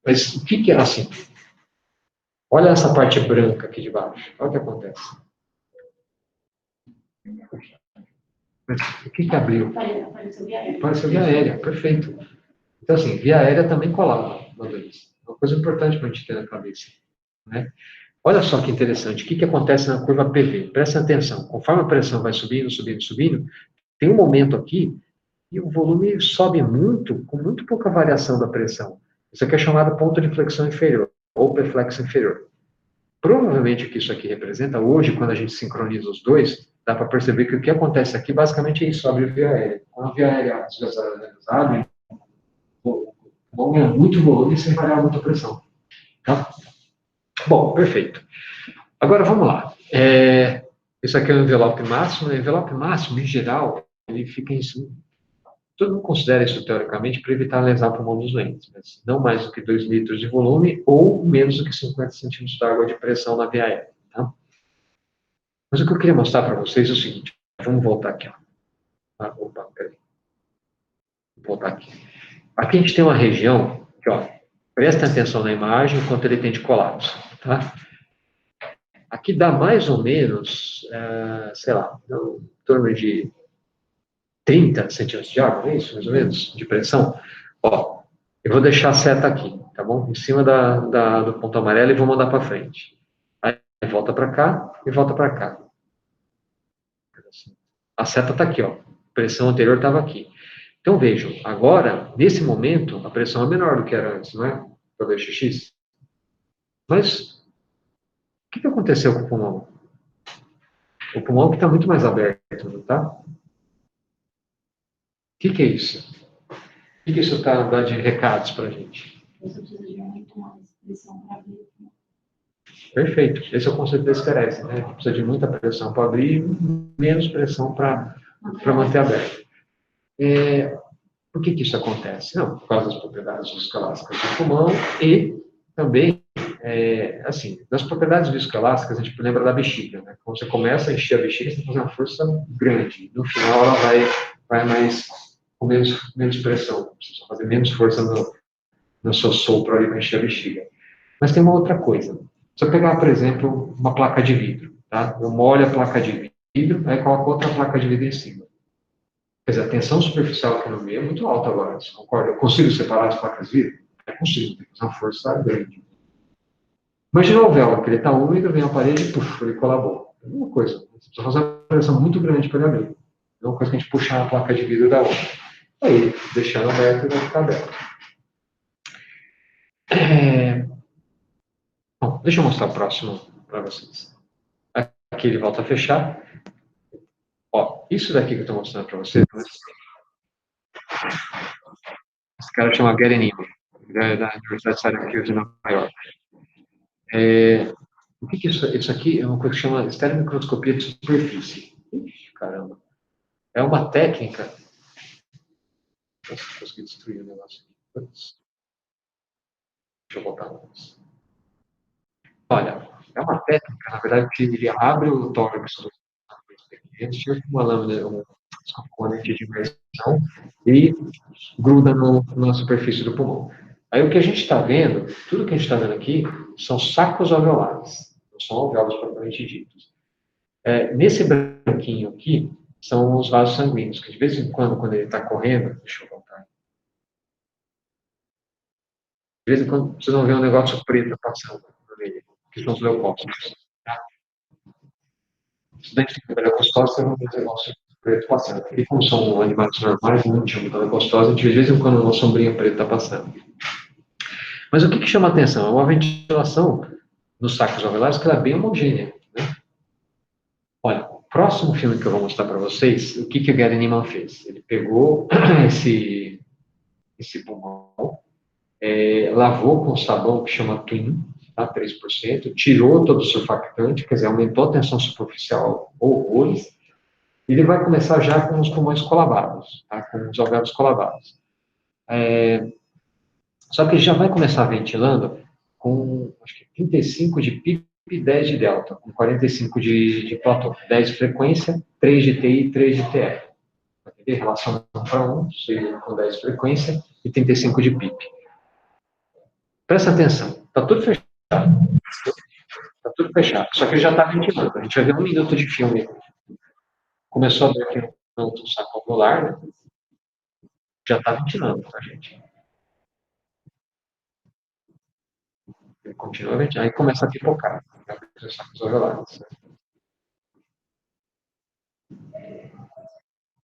Mas o que é assim? Olha essa parte branca aqui de baixo, olha o que acontece. Mas o que abriu? Apareceu via aérea, perfeito. Então, assim, via aérea também colava uma doença. Uma coisa importante para a gente ter na cabeça. Né? Olha só que interessante, o que acontece na curva PV? Presta atenção, conforme a pressão vai subindo, subindo, subindo, tem um momento aqui e o volume sobe muito, com muito pouca variação da pressão. Isso aqui é chamado ponto de flexão inferior, ou perflexo inferior. Provavelmente o que isso aqui representa, hoje, quando a gente sincroniza os dois, dá para perceber que o que acontece aqui, basicamente, é isso, abre a via aérea. Quando a via aérea, as vias aéreas abrem, ganha muito volume sem variar muito a pressão. Tá? Bom, perfeito. Agora, vamos lá. Isso aqui é o envelope máximo. O envelope máximo, em geral, ele fica em cima. Todo mundo considera isso, teoricamente, para evitar lesar o pulmão dos doentes, mas não mais do que 2 litros de volume ou menos do que 50 centímetros de água de pressão na via aérea. Tá? Mas o que eu queria mostrar para vocês é o seguinte, vamos voltar aqui. Ó. Opa, peraí. Vou voltar aqui. Aqui a gente tem uma região, que, ó, presta atenção na imagem enquanto ele tem de colapso. Tá? Aqui dá mais ou menos, sei lá, em torno de 30 centímetros de água, é isso, mais ou menos, de pressão. Ó, eu vou deixar a seta aqui, tá bom? Em cima do ponto amarelo e vou mandar para frente. Aí volta para cá e volta para cá. A seta está aqui, ó. A pressão anterior estava aqui. Então, vejam, agora, nesse momento, a pressão é menor do que era antes, não é? Para o XX. Mas, o que aconteceu com o pulmão? O pulmão que está muito mais aberto, não está? O que é isso? O que isso está dando de recados para a gente? Você precisa de muito mais pressão para abrir. Perfeito. Esse é o conceito da esterese, né? Precisa de muita pressão para abrir e menos pressão para manter aberto. Por que isso acontece? Não, por causa das propriedades viscoelásticas do pulmão e também, assim, das propriedades viscoelásticas, a gente lembra da bexiga, né? Quando você começa a encher a bexiga, você tem que fazer uma força grande. No final, ela vai mais, com menos pressão. Você precisa fazer menos força no seu sopro ali para encher a bexiga. Mas tem uma outra coisa. Se eu pegar, por exemplo, uma placa de vidro, tá? Eu molho a placa de vidro, aí coloco outra placa de vidro em cima. Quer dizer, a tensão superficial aqui no meio é muito alta agora, você concorda? Eu consigo separar as placas de vidro? É consigo, tem que usar uma força grande. Imagina o véu, que ele está úmido, vem a parede e puf, ele colabora. É a mesma coisa. Você precisa fazer uma pressão muito grande para ele abrir. É uma coisa que a gente puxar a placa de vidro da outra. Aí, deixando aberto, ele vai ficar aberto. Bom, deixa eu mostrar o próximo para vocês. Aqui ele volta a fechar. Ó, isso daqui que eu estou mostrando para vocês, esse cara chama Gary Newman, da Universidade de Syracuse, em Nova York. O que é isso? Isso aqui é uma coisa que chama estereomicroscopia de superfície. Ixi, caramba. É uma técnica. Nossa, consegui destruir o negócio aqui. Deixa eu voltar mais. Olha, é uma técnica, na verdade, que ele abre o tórax do paciente, tira uma lâmina, uma lente de imersão e gruda na superfície do pulmão. Aí o que a gente está vendo, tudo que a gente está vendo aqui, são sacos alveolares, não são alvéolos propriamente ditos. Nesse branquinho aqui, são os vasos sanguíneos, que de vez em quando ele está correndo, deixa eu voltar. De vez em quando vocês vão ver um negócio preto passando por ele, que são os leucócitos. Tá? Estudante de leucocitose, você vai ver um negócio preto passando. E como são animais normais, não chamam de leucocitose, de vez em quando uma sombrinha preta está passando. Mas o que chama a atenção? É uma ventilação nos sacos alveolares que ela é bem homogênea. Né? Olha, o próximo filme que eu vou mostrar para vocês, o que o Gary Newman fez? Ele pegou esse pulmão, lavou com sabão que chama Twin, tá, 3%, tirou todo o surfactante, quer dizer, aumentou a tensão superficial horrores, e ele vai começar já com os pulmões colabados, tá, com os alvéolos colabados. Só que ele já vai começar ventilando com, acho que 35 de pico e 10 de delta, com 45 de platô, 10 de frequência, 3 de TI e 3 de TR. Relação 1 para 1, com 10 de frequência e 35 de PIP. Presta atenção, está tudo fechado. Está tudo fechado, só que ele já está ventilando. A gente vai ver 1 minuto de filme. Começou a ver aqui no saco alveolar, né? Já está ventilando, tá, gente? Ele continua ventilando, aí começa a pipocar, né? Os sacos alveolares.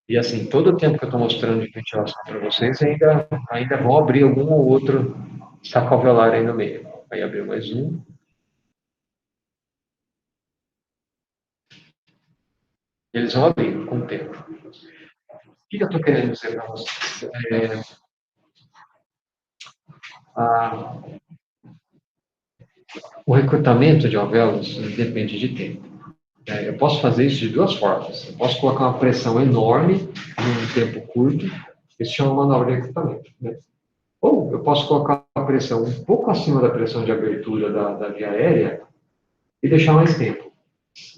E assim, todo o tempo que eu estou mostrando de ventilação para vocês, ainda vão abrir algum ou outro saco alveolar aí no meio. Aí abriu mais um. Eles vão abrindo com o tempo. O que eu estou querendo dizer para vocês? O recrutamento de alvéolos depende de tempo. Eu posso fazer isso de duas formas. Eu posso colocar uma pressão enorme em um tempo curto, isso chama manobra de recrutamento. Né? Ou eu posso colocar uma pressão um pouco acima da pressão de abertura da via aérea e deixar mais tempo.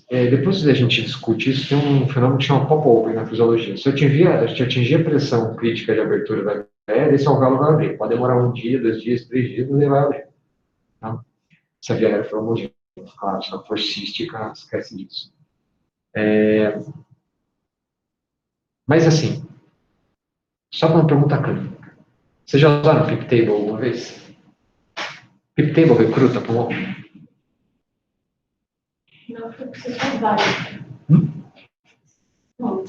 Depois da gente discute isso, tem um fenômeno que chama pop-open na fisiologia. Se eu atingir a pressão crítica de abertura da via aérea, esse alvéolo vai abrir. Pode demorar 1 dia, 2 dias, 3 dias, mas ele vai abrir. Tá? Se a via aérea for homogênea. Claro, se ela for cística, esquece disso. Mas assim, só para uma pergunta clínica. Vocês já usaram Pip Table alguma vez? Pip Table recruta pulmão? Não, porque você só vai. Não.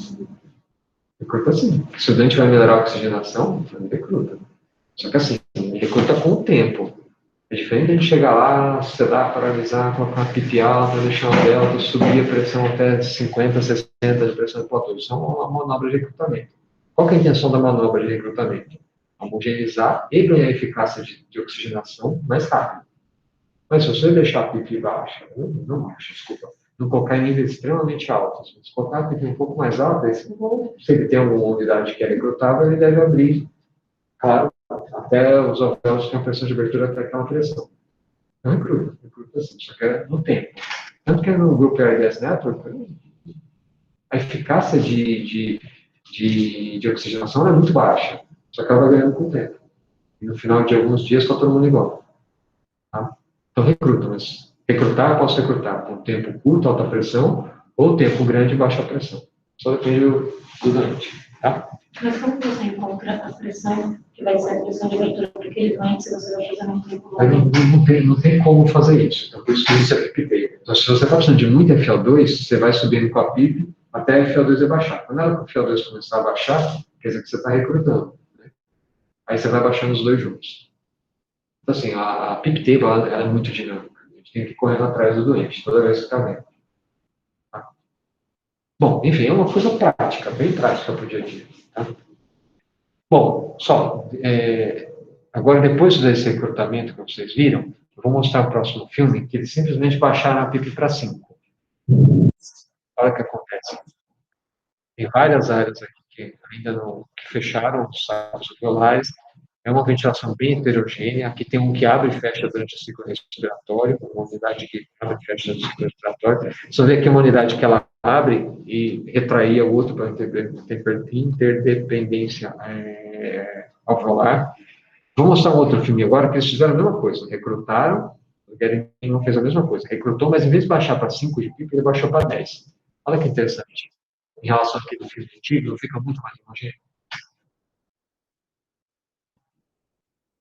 Recruta sim. O estudante vai melhorar a oxigenação, ele recruta. Só que assim, ele recruta com o tempo. É diferente de a gente chegar lá, sedar, paralisar, colocar uma PIP alta, deixar uma delta, subir a pressão até 50, 60 de pressão de platô. Isso é uma manobra de recrutamento. Qual que é a intenção da manobra de recrutamento? Homogeneizar e ganhar eficácia de oxigenação mais rápido. Mas se você deixar a PIP baixa, não baixa, desculpa, não colocar em níveis extremamente altos, mas colocar a PIP um pouco mais alta, se ele tem alguma unidade que é recrutável, ele deve abrir, claro, até os alvéolos têm a pressão de abertura até aquela pressão. Não recruta assim, só que é no tempo. Tanto que no grupo RDS Network, a eficácia de oxigenação é muito baixa, só que ela vai ganhando com o tempo. E no final de alguns dias está todo mundo igual. Tá? Então recruta, mas recrutar, eu posso recrutar com tempo curto, alta pressão, ou tempo grande, baixa pressão. Só depende do doente. Tá? Mas como você encontra a pressão, que vai ser a pressão de abertura para aquele doente, se você vai fazer muito tempo Aí não tem como fazer isso. Então, por isso que isso é PIP. Então, se você está precisando de muito FO2, você vai subindo com a PIP até a FO2 baixar. Quando a FO2 começar a baixar, quer dizer que você está recrutando. Né? Aí você vai baixando os dois juntos. Então, assim, a PIP table ela é muito dinâmica. A gente tem que ir correndo atrás do doente, toda vez que está vendo. Tá? Bom, enfim, é uma coisa prática, bem prática para o dia a dia. Tá? Bom, agora depois desse recrutamento que vocês viram, eu vou mostrar o próximo filme, que eles simplesmente baixaram a PIP para 5. Olha o que acontece. Tem várias áreas aqui que ainda não que fecharam os sacos alveolares. É uma ventilação bem heterogênea. Aqui tem um que abre e fecha durante o ciclo respiratório, uma unidade que abre e fecha durante o ciclo respiratório. Você vê que é uma unidade que ela abre e retraía o outro para interdependência alveolar. Vou mostrar um outro filme agora que eles fizeram a mesma coisa. Recrutaram, o Gary não fez a mesma coisa. Recrutou, mas em vez de baixar para 5 de PIP, ele baixou para 10. Olha que interessante. Em relação àquele filme antigo, fica muito mais homogêneo.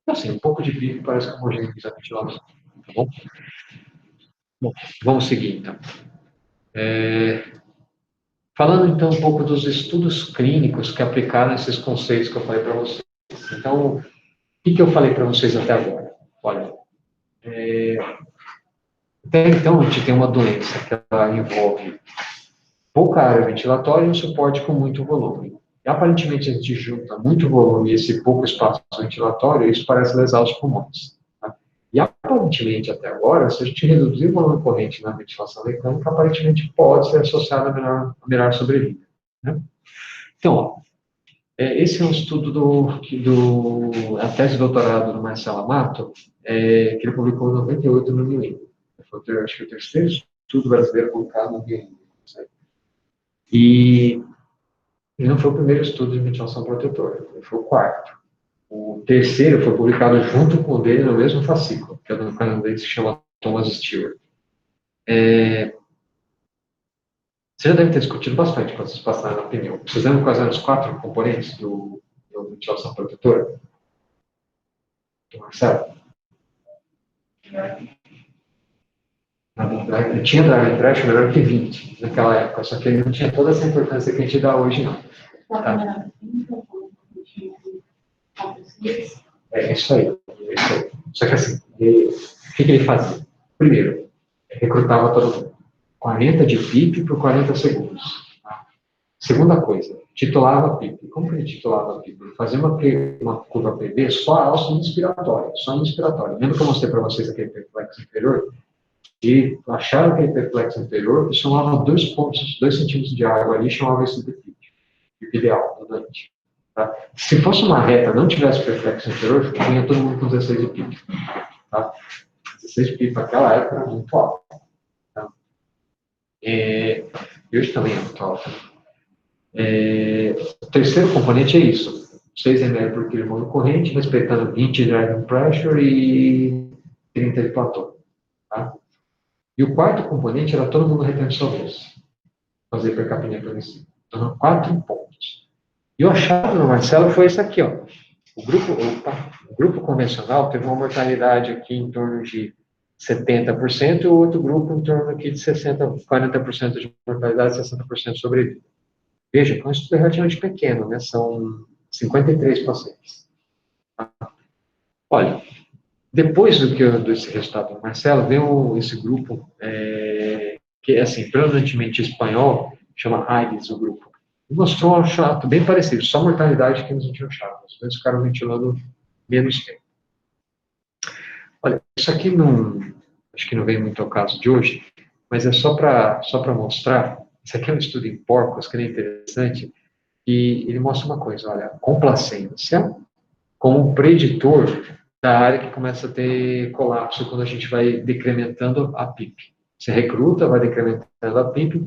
Assim, um pouco de PIP parece que homogeneiza a ventilação. Tá bom? Bom, vamos seguir então. Falando então um pouco dos estudos clínicos que aplicaram esses conceitos que eu falei para vocês. Então, o que eu falei para vocês até agora? Olha, até então a gente tem uma doença que ela envolve pouca área ventilatória e um suporte com muito volume. E, aparentemente, a gente junta muito volume e esse pouco espaço ventilatório, e isso parece lesar os pulmões. Tá? E, aparentemente, até agora, se a gente reduzir o volume corrente na ventilação mecânica, aparentemente pode ser associado a melhor sobrevida. Né? Então, ó, esse é um estudo a tese de doutorado do Marcelo Amato, que ele publicou em 98 no New England. Foi, acho que o terceiro estudo brasileiro publicado no New England. E ele não foi o primeiro estudo de ventilação protetora, ele foi o quarto. O terceiro foi publicado junto com o dele no mesmo fascículo, que é do canadense que se chama Thomas Stewart. Você já deve ter discutido bastante quando vocês passaram na opinião. Vocês lembram quais eram os 4 componentes do ventilação protetora? Do Marcelo? Ele tinha driving pressure melhor que 20 naquela época, só que ele não tinha toda essa importância que a gente dá hoje, não. Tá? É isso aí, é isso aí. Só que assim, o que ele fazia? Primeiro, recrutava todo mundo. 40 de PIP por 40 segundos. Tá? Segunda coisa, titulava a PIP. Como que ele titulava a PIP? Ele fazia uma curva PV só alça inspiratória, só inspiratória. Lembra que eu mostrei para vocês aquele perflexo inferior? E acharam aquele perflexo inferior e chamava 2 pontos, 2 centímetros de água ali, chamava isso de PIP. PIP ideal do doente. Tá? Se fosse uma reta, não tivesse perflexo inferior, tinha todo mundo com 16 de PIP. Tá? 16 de PIP naquela época era muito alto. Tá? E hoje também é muito alto. O terceiro componente é isso. 6 ml por quilômetro corrente, respeitando 20 de driving pressure e 30 de platô. Tá? E o quarto componente era todo mundo retendo sua vez. Fazer percapnia progressiva. Então, 4 pontos. E o achado no Marcelo foi esse aqui, ó. O grupo convencional teve uma mortalidade aqui em torno de 70% e o outro grupo em torno aqui de 40% de mortalidade e 60% de sobrevida. Veja que é um estudo relativamente pequeno, né? São 53 pacientes. Olha, depois desse resultado do Marcelo, veio esse grupo, que é, assim, predominantemente espanhol, chama AIDS, o grupo. E mostrou um chato bem parecido, só mortalidade que eles não tinham achado. Os dois ficaram ventilando menos tempo. Olha, isso aqui não, acho que não vem muito ao caso de hoje, mas é só para mostrar. Isso aqui é um estudo em porcos, que é interessante, e ele mostra uma coisa, olha, complacência como um preditor da área que começa a ter colapso quando a gente vai decrementando a PIP. Você recruta, vai decrementando a PIP,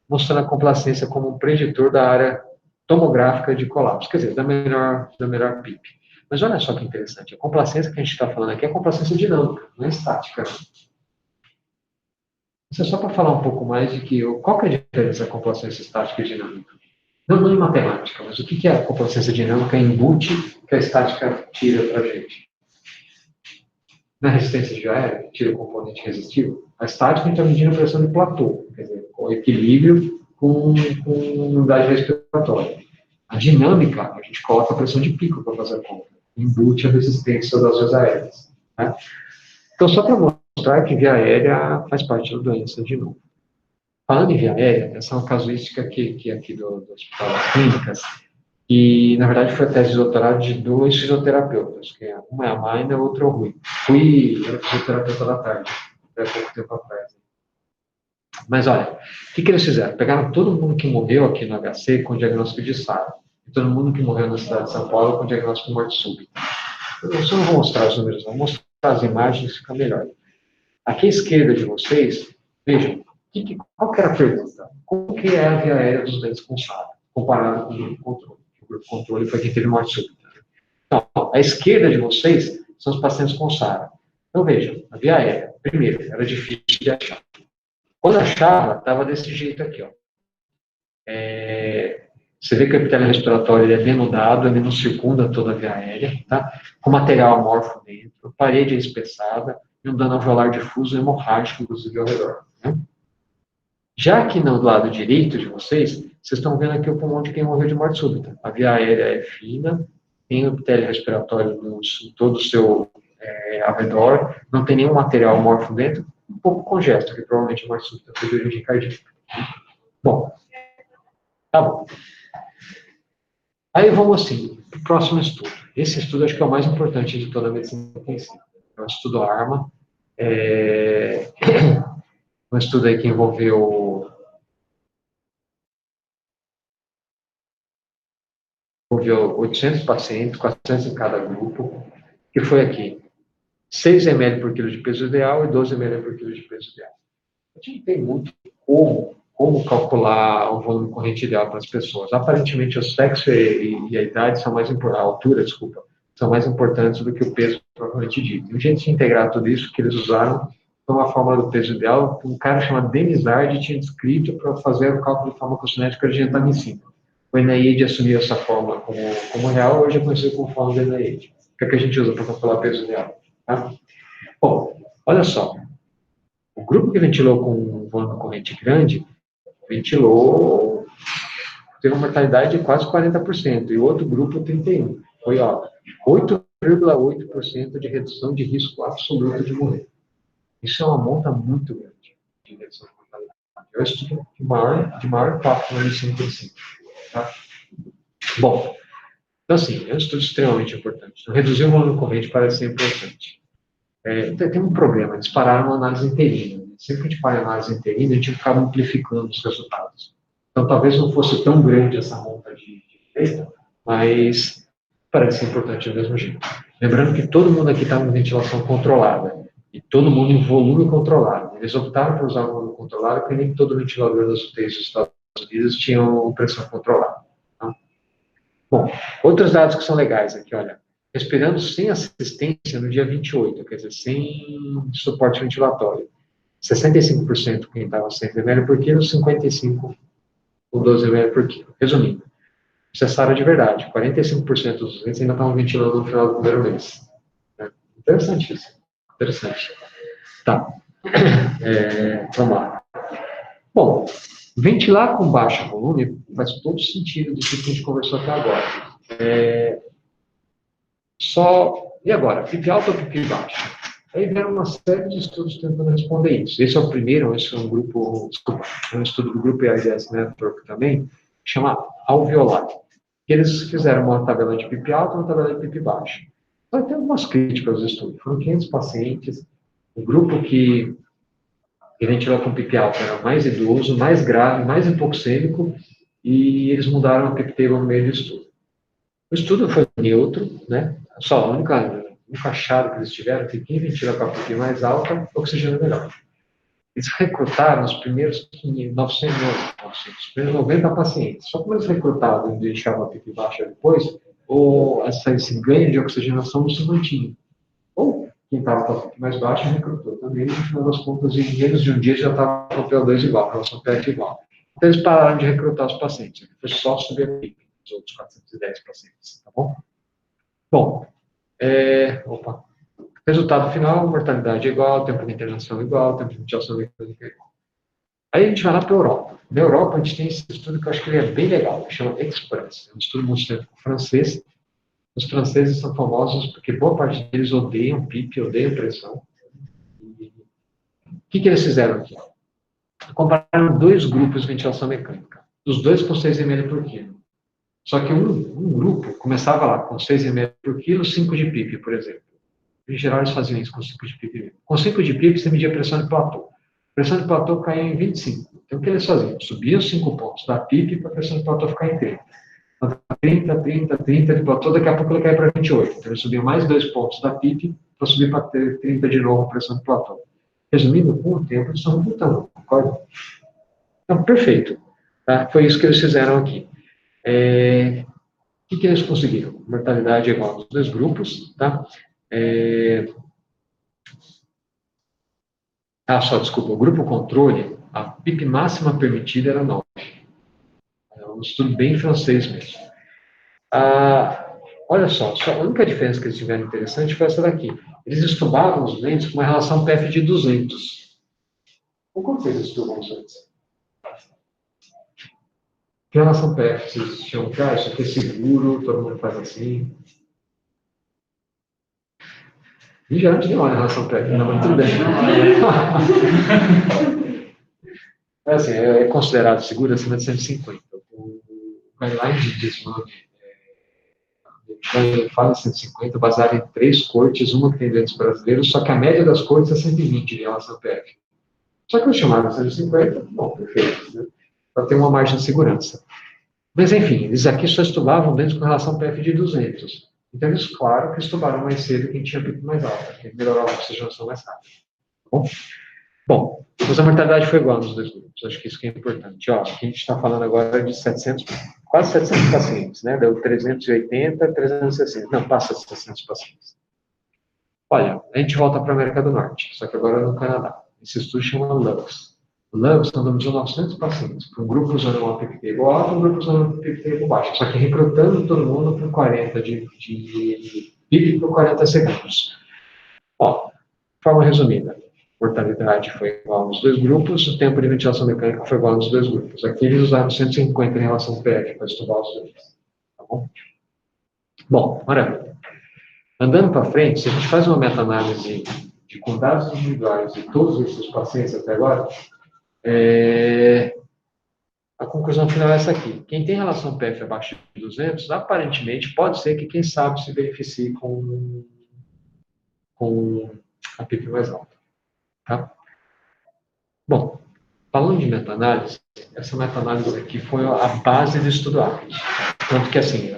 mostrando a complacência como um preditor da área tomográfica de colapso, quer dizer, da melhor PIP. Mas olha só que interessante, a complacência que a gente está falando aqui é complacência dinâmica, não é estática. Isso é só para falar um pouco mais de qual que é a diferença da complacência estática e dinâmica. Não em matemática, mas o que é a complacência dinâmica em input que a estática tira para a gente? Na resistência de aérea, que tira o componente resistivo, a estática a gente está medindo a pressão de platô, quer dizer, o equilíbrio com unidade respiratória. A dinâmica, a gente coloca a pressão de pico para fazer a conta. Embute a resistência das vias aéreas. Né? Então, só para mostrar que via aérea faz parte da doença de novo. Falando em via aérea, essa é uma casuística que aqui do Hospital das Clínicas, e, na verdade, foi a tese de doutorado de dois fisioterapeutas, que uma é a Maina e a outra é o Rui. Era fisioterapeuta da tarde, há pouco tempo atrás. Mas, olha, o que eles fizeram? Pegaram todo mundo que morreu aqui no HC com diagnóstico de SARA, e todo mundo que morreu na cidade de São Paulo com diagnóstico de morte súbita. Eu só não vou mostrar os números, vou mostrar as imagens, fica melhor. Aqui à esquerda de vocês, vejam, qual que era a pergunta? Como que é a via aérea dos doentes com SARA, comparado com o grupo controle? O grupo controle foi quem teve morte súbita. Então, à esquerda de vocês são os pacientes com SARA. Então, vejam, a via aérea, primeiro, era difícil de achar. Quando achava, estava desse jeito aqui, ó. Você vê que o epitélio respiratório é denudado, ele não circunda toda a via aérea, tá? Com material amorfo dentro, parede espessada e um dano alveolar difuso hemorrágico, inclusive, ao redor. Né? Já aqui no lado direito de vocês estão vendo aqui o pulmão de quem morreu de morte súbita. A via aérea é fina, tem o epitélio respiratório em todo o seu ao redor, não tem nenhum material amorfo dentro, um pouco congesto, que provavelmente é morte súbita foi de origem cardíaca. Bom, tá bom. Aí vamos assim, para o próximo estudo. Esse estudo acho que é o mais importante de toda a medicina intensiva. É o estudo ARMA. Um estudo aí que envolveu 800 pacientes, 400 em cada grupo, que foi aqui, 6 ml por quilo de peso ideal e 12 ml por quilo de peso ideal. A gente não tem muito como calcular o volume corrente ideal para as pessoas. Aparentemente, o sexo e a idade são mais importantes, a altura, desculpa, são mais importantes do que o peso propriamente dito. E o jeito de integrar tudo isso que eles usaram foi uma fórmula do peso ideal que um cara chamado Denizard tinha descrito para fazer o cálculo de farmacocinética de gentamicina. O NIH assumiu essa fórmula como real, hoje é conhecido como fórmula do NIH, que é que a gente usa para calcular o peso ideal. Tá? Bom, olha só, o grupo que ventilou com um volume corrente grande, teve uma mortalidade de quase 40%, e o outro grupo 31%. Foi, 8,8% de redução de risco absoluto de morrer. Isso é uma monta muito grande de redução de mortalidade. É o estudo de maior impacto na medicina intensiva. Tá? Bom, então assim, é um estudo extremamente importante. Então, reduzir o volume corrente parece ser importante. Tem um problema, eles pararam a análise interina. Sempre que a gente para a análise interina, a gente acaba amplificando os resultados. Então, talvez não fosse tão grande essa monta de data, mas parece importante do mesmo jeito. Lembrando que todo mundo aqui está em ventilação controlada, e todo mundo em volume controlado. Eles optaram por usar o volume controlado, porque nem todo ventilador das UTIs dos Estados Unidos tinha pressão controlada. Tá? Bom, outros dados que são legais aqui, olha. Respirando sem assistência no dia 28, quer dizer, sem suporte ventilatório. 65% quem estava 100 ml por quilo, 55% com 12 ml por quilo. Resumindo, isso é SARA de verdade. 45% dos doentes ainda estavam ventilando no final do primeiro mês. Interessante isso. Interessante. Tá. Vamos lá. Bom, Ventilar com baixo volume faz todo sentido do que a gente conversou até agora. E agora, PIB alto ou PIB baixo? Aí vieram uma série de estudos tentando responder isso. Esse é o primeiro, esse é um grupo, desculpa, é um estudo do grupo AIDS Network também, que chama Alveolar. Eles fizeram uma tabela de PIB alto e uma tabela de PIB baixo. Então, tem algumas críticas ao estudo. Foram 500 pacientes, o grupo que ventilou com PIB alto era mais idoso, mais grave, mais hipoxêmico, e eles mudaram a PIB table no meio do estudo. O estudo foi neutro, né? Só a única achado que eles tiveram é que quem ventila com a PIB mais alta, oxigena melhor. Eles recrutaram os primeiros 900, os primeiros 90 pacientes. Só como eles recrutavam e deixavam a PIB baixa depois, esse ganho de oxigenação não se mantinha. Ou quem estava com a PIB mais baixa recrutou também, no final das contas, em menos de um dia já estava com o PO2 igual, relação PF igual. Então eles pararam de recrutar os pacientes. Foi só subir a PIB, os outros 410 pacientes, tá bom? Bom, resultado final, mortalidade igual, tempo de internação igual, tempo de ventilação mecânica igual. Aí a gente vai lá para a Europa. Na Europa, a gente tem esse estudo que eu acho que ele é bem legal, que chama Express. É um estudo multicêntrico francês. Os franceses são famosos porque boa parte deles odeiam PIP, odeiam pressão. E o que eles fizeram aqui? Compararam dois grupos de ventilação mecânica. Os dois com 6 ml por quilo. Só que um grupo começava lá com 6 ml por quilo, 5 de PIP, por exemplo. Em geral, eles faziam isso com 5 de PIP. Com 5 de PIP, você media a pressão de platô. A pressão de platô caía em 25. Então, o que eles faziam? Subiam 5 pontos da PIP para a pressão de platô ficar em 30. 30 de platô, daqui a pouco ele cai para 28. Então, eles subiam mais 2 pontos da PIP para subir para 30 de novo a pressão de platô. Resumindo, com o tempo, eles estão voltando, concorda? Então, perfeito. Tá? Foi isso que eles fizeram aqui. O que eles conseguiram? Mortalidade igual aos dois grupos, tá? Desculpa, o grupo controle, a PIP máxima permitida era 9. É um estudo bem francês mesmo. Olha só, a única diferença que eles tiveram interessante foi essa daqui. Eles estudavam os lentes com uma relação PF de 200. Como vocês estudam os lentes? Que relação PF vocês tinham? Isso aqui é seguro, todo mundo faz assim. E já antes de uma relação PF, não, mas tudo bem. Assim, é considerado seguro acima de 150. O guideline diz, fala 150, baseado em 3 cortes, uma que tem dentes brasileiros, só que a média das cortes é 120 em relação ao PF. Só que eu chamava 150, bom, perfeito, né? Para ter uma margem de segurança. Mas, enfim, eles aqui só estudavam dentes com relação ao PF de 200. Então, eles, claro, que estudaram mais cedo quem tinha PIB mais alta, que melhorava a oxigenação mais rápido. Bom, mas a mortalidade foi igual nos dois grupos, acho que isso que é importante. Ó, aqui a gente está falando agora de 700, quase 700 pacientes, né? Deu 380, 360, não, passa de 700 pacientes. Olha, a gente volta para a América do Norte, só que agora no Canadá. Esse estudo chama LUVS. LUVS analisou 900 pacientes, um grupo usando uma PIB alta, um grupo usando uma PIB baixa, só que recrutando todo mundo por 40 de PIB por 40 segundos. Ó, de forma resumida, mortalidade foi igual nos dois grupos, o tempo de ventilação mecânica foi igual nos dois grupos. Aqui eles usaram 150 em relação ao PF para estudar os dois. Tá bom? Bom, maravilha. Andando para frente, se a gente faz uma meta-análise com dados individuais de todos esses pacientes até agora, a conclusão final é essa aqui. Quem tem relação PF abaixo de 200, aparentemente, pode ser que, quem sabe, se beneficie com a PIB mais alta. Tá? Bom, falando de meta-análise, essa meta-análise aqui foi a base do estudo ART. Tanto que, assim,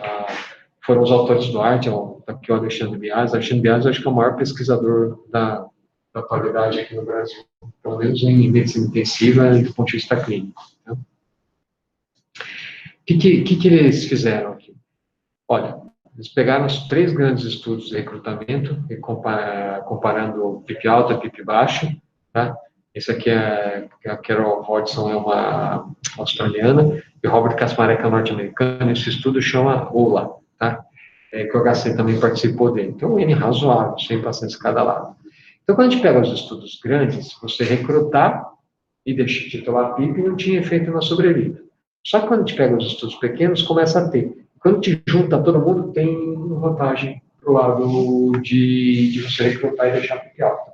foram os autores do ART, aqui o Alexandre Bias. Alexandre Bias, acho que é o maior pesquisador da atualidade aqui no Brasil, pelo menos em medicina intensiva e do ponto de vista clínico. Né? O que eles fizeram aqui? Olha, eles pegaram os 3 grandes estudos de recrutamento, comparando o PIP alto e PIP baixo, tá? Esse aqui a Carol Hodgson, é uma australiana, e o Robert Kasmarek é um norte-americano. Esse estudo chama OLA, tá? Que o HC também participou dele. Então, um N razoável, 100 pacientes cada lado. Então, quando a gente pega os estudos grandes, você recrutar e titular PIP não tinha efeito na sobrevida. Só que quando a gente pega os estudos pequenos, começa a ter. Quando te junta todo mundo, tem vantagem para o lado de você recrutar e deixar a PIP alta.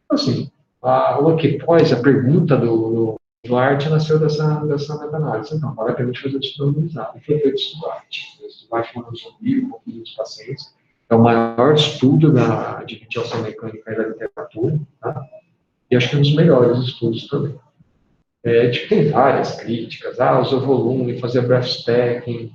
Então, assim, o equipós, a pergunta do Duarte nasceu dessa meta-análise. Então, vale a pena a gente fazer o estudo analisado. E foi feito o estudo Duarte. O estudo Duarte mandou um pouquinho dos pacientes. É o maior estudo de ventilação mecânica da literatura, tá? E acho que é um dos melhores estudos também. Tem várias críticas, usou volume, fazia breath stacking,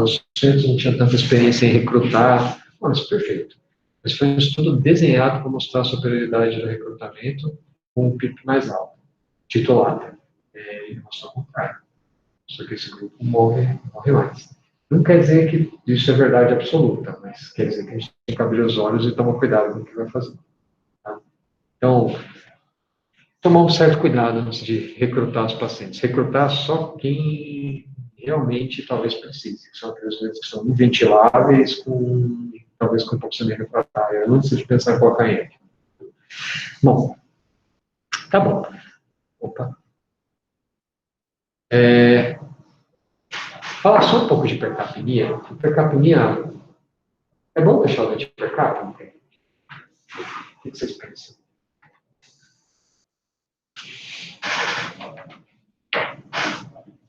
os centros não tinham tanta experiência em recrutar, mas perfeito. Mas foi um estudo desenhado para mostrar a superioridade do recrutamento com um PIP mais alto, titulado. E mostrou o contrário. Só que esse grupo morre mais. Não quer dizer que isso é verdade absoluta, mas quer dizer que a gente tem que abrir os olhos e tomar cuidado com o que vai fazer. Tá? Então, tomar um certo cuidado antes de recrutar os pacientes. Recrutar só quem realmente talvez precise, que são aqueles doentes que são inventiláveis, talvez com hipoxemia refratária, antes de pensar em colocar em ECMO. Bom, tá bom. Opa. Falar só um pouco de hipercapnia. Hipercapnia, é bom deixar o doente hipercapnia? O que vocês pensam?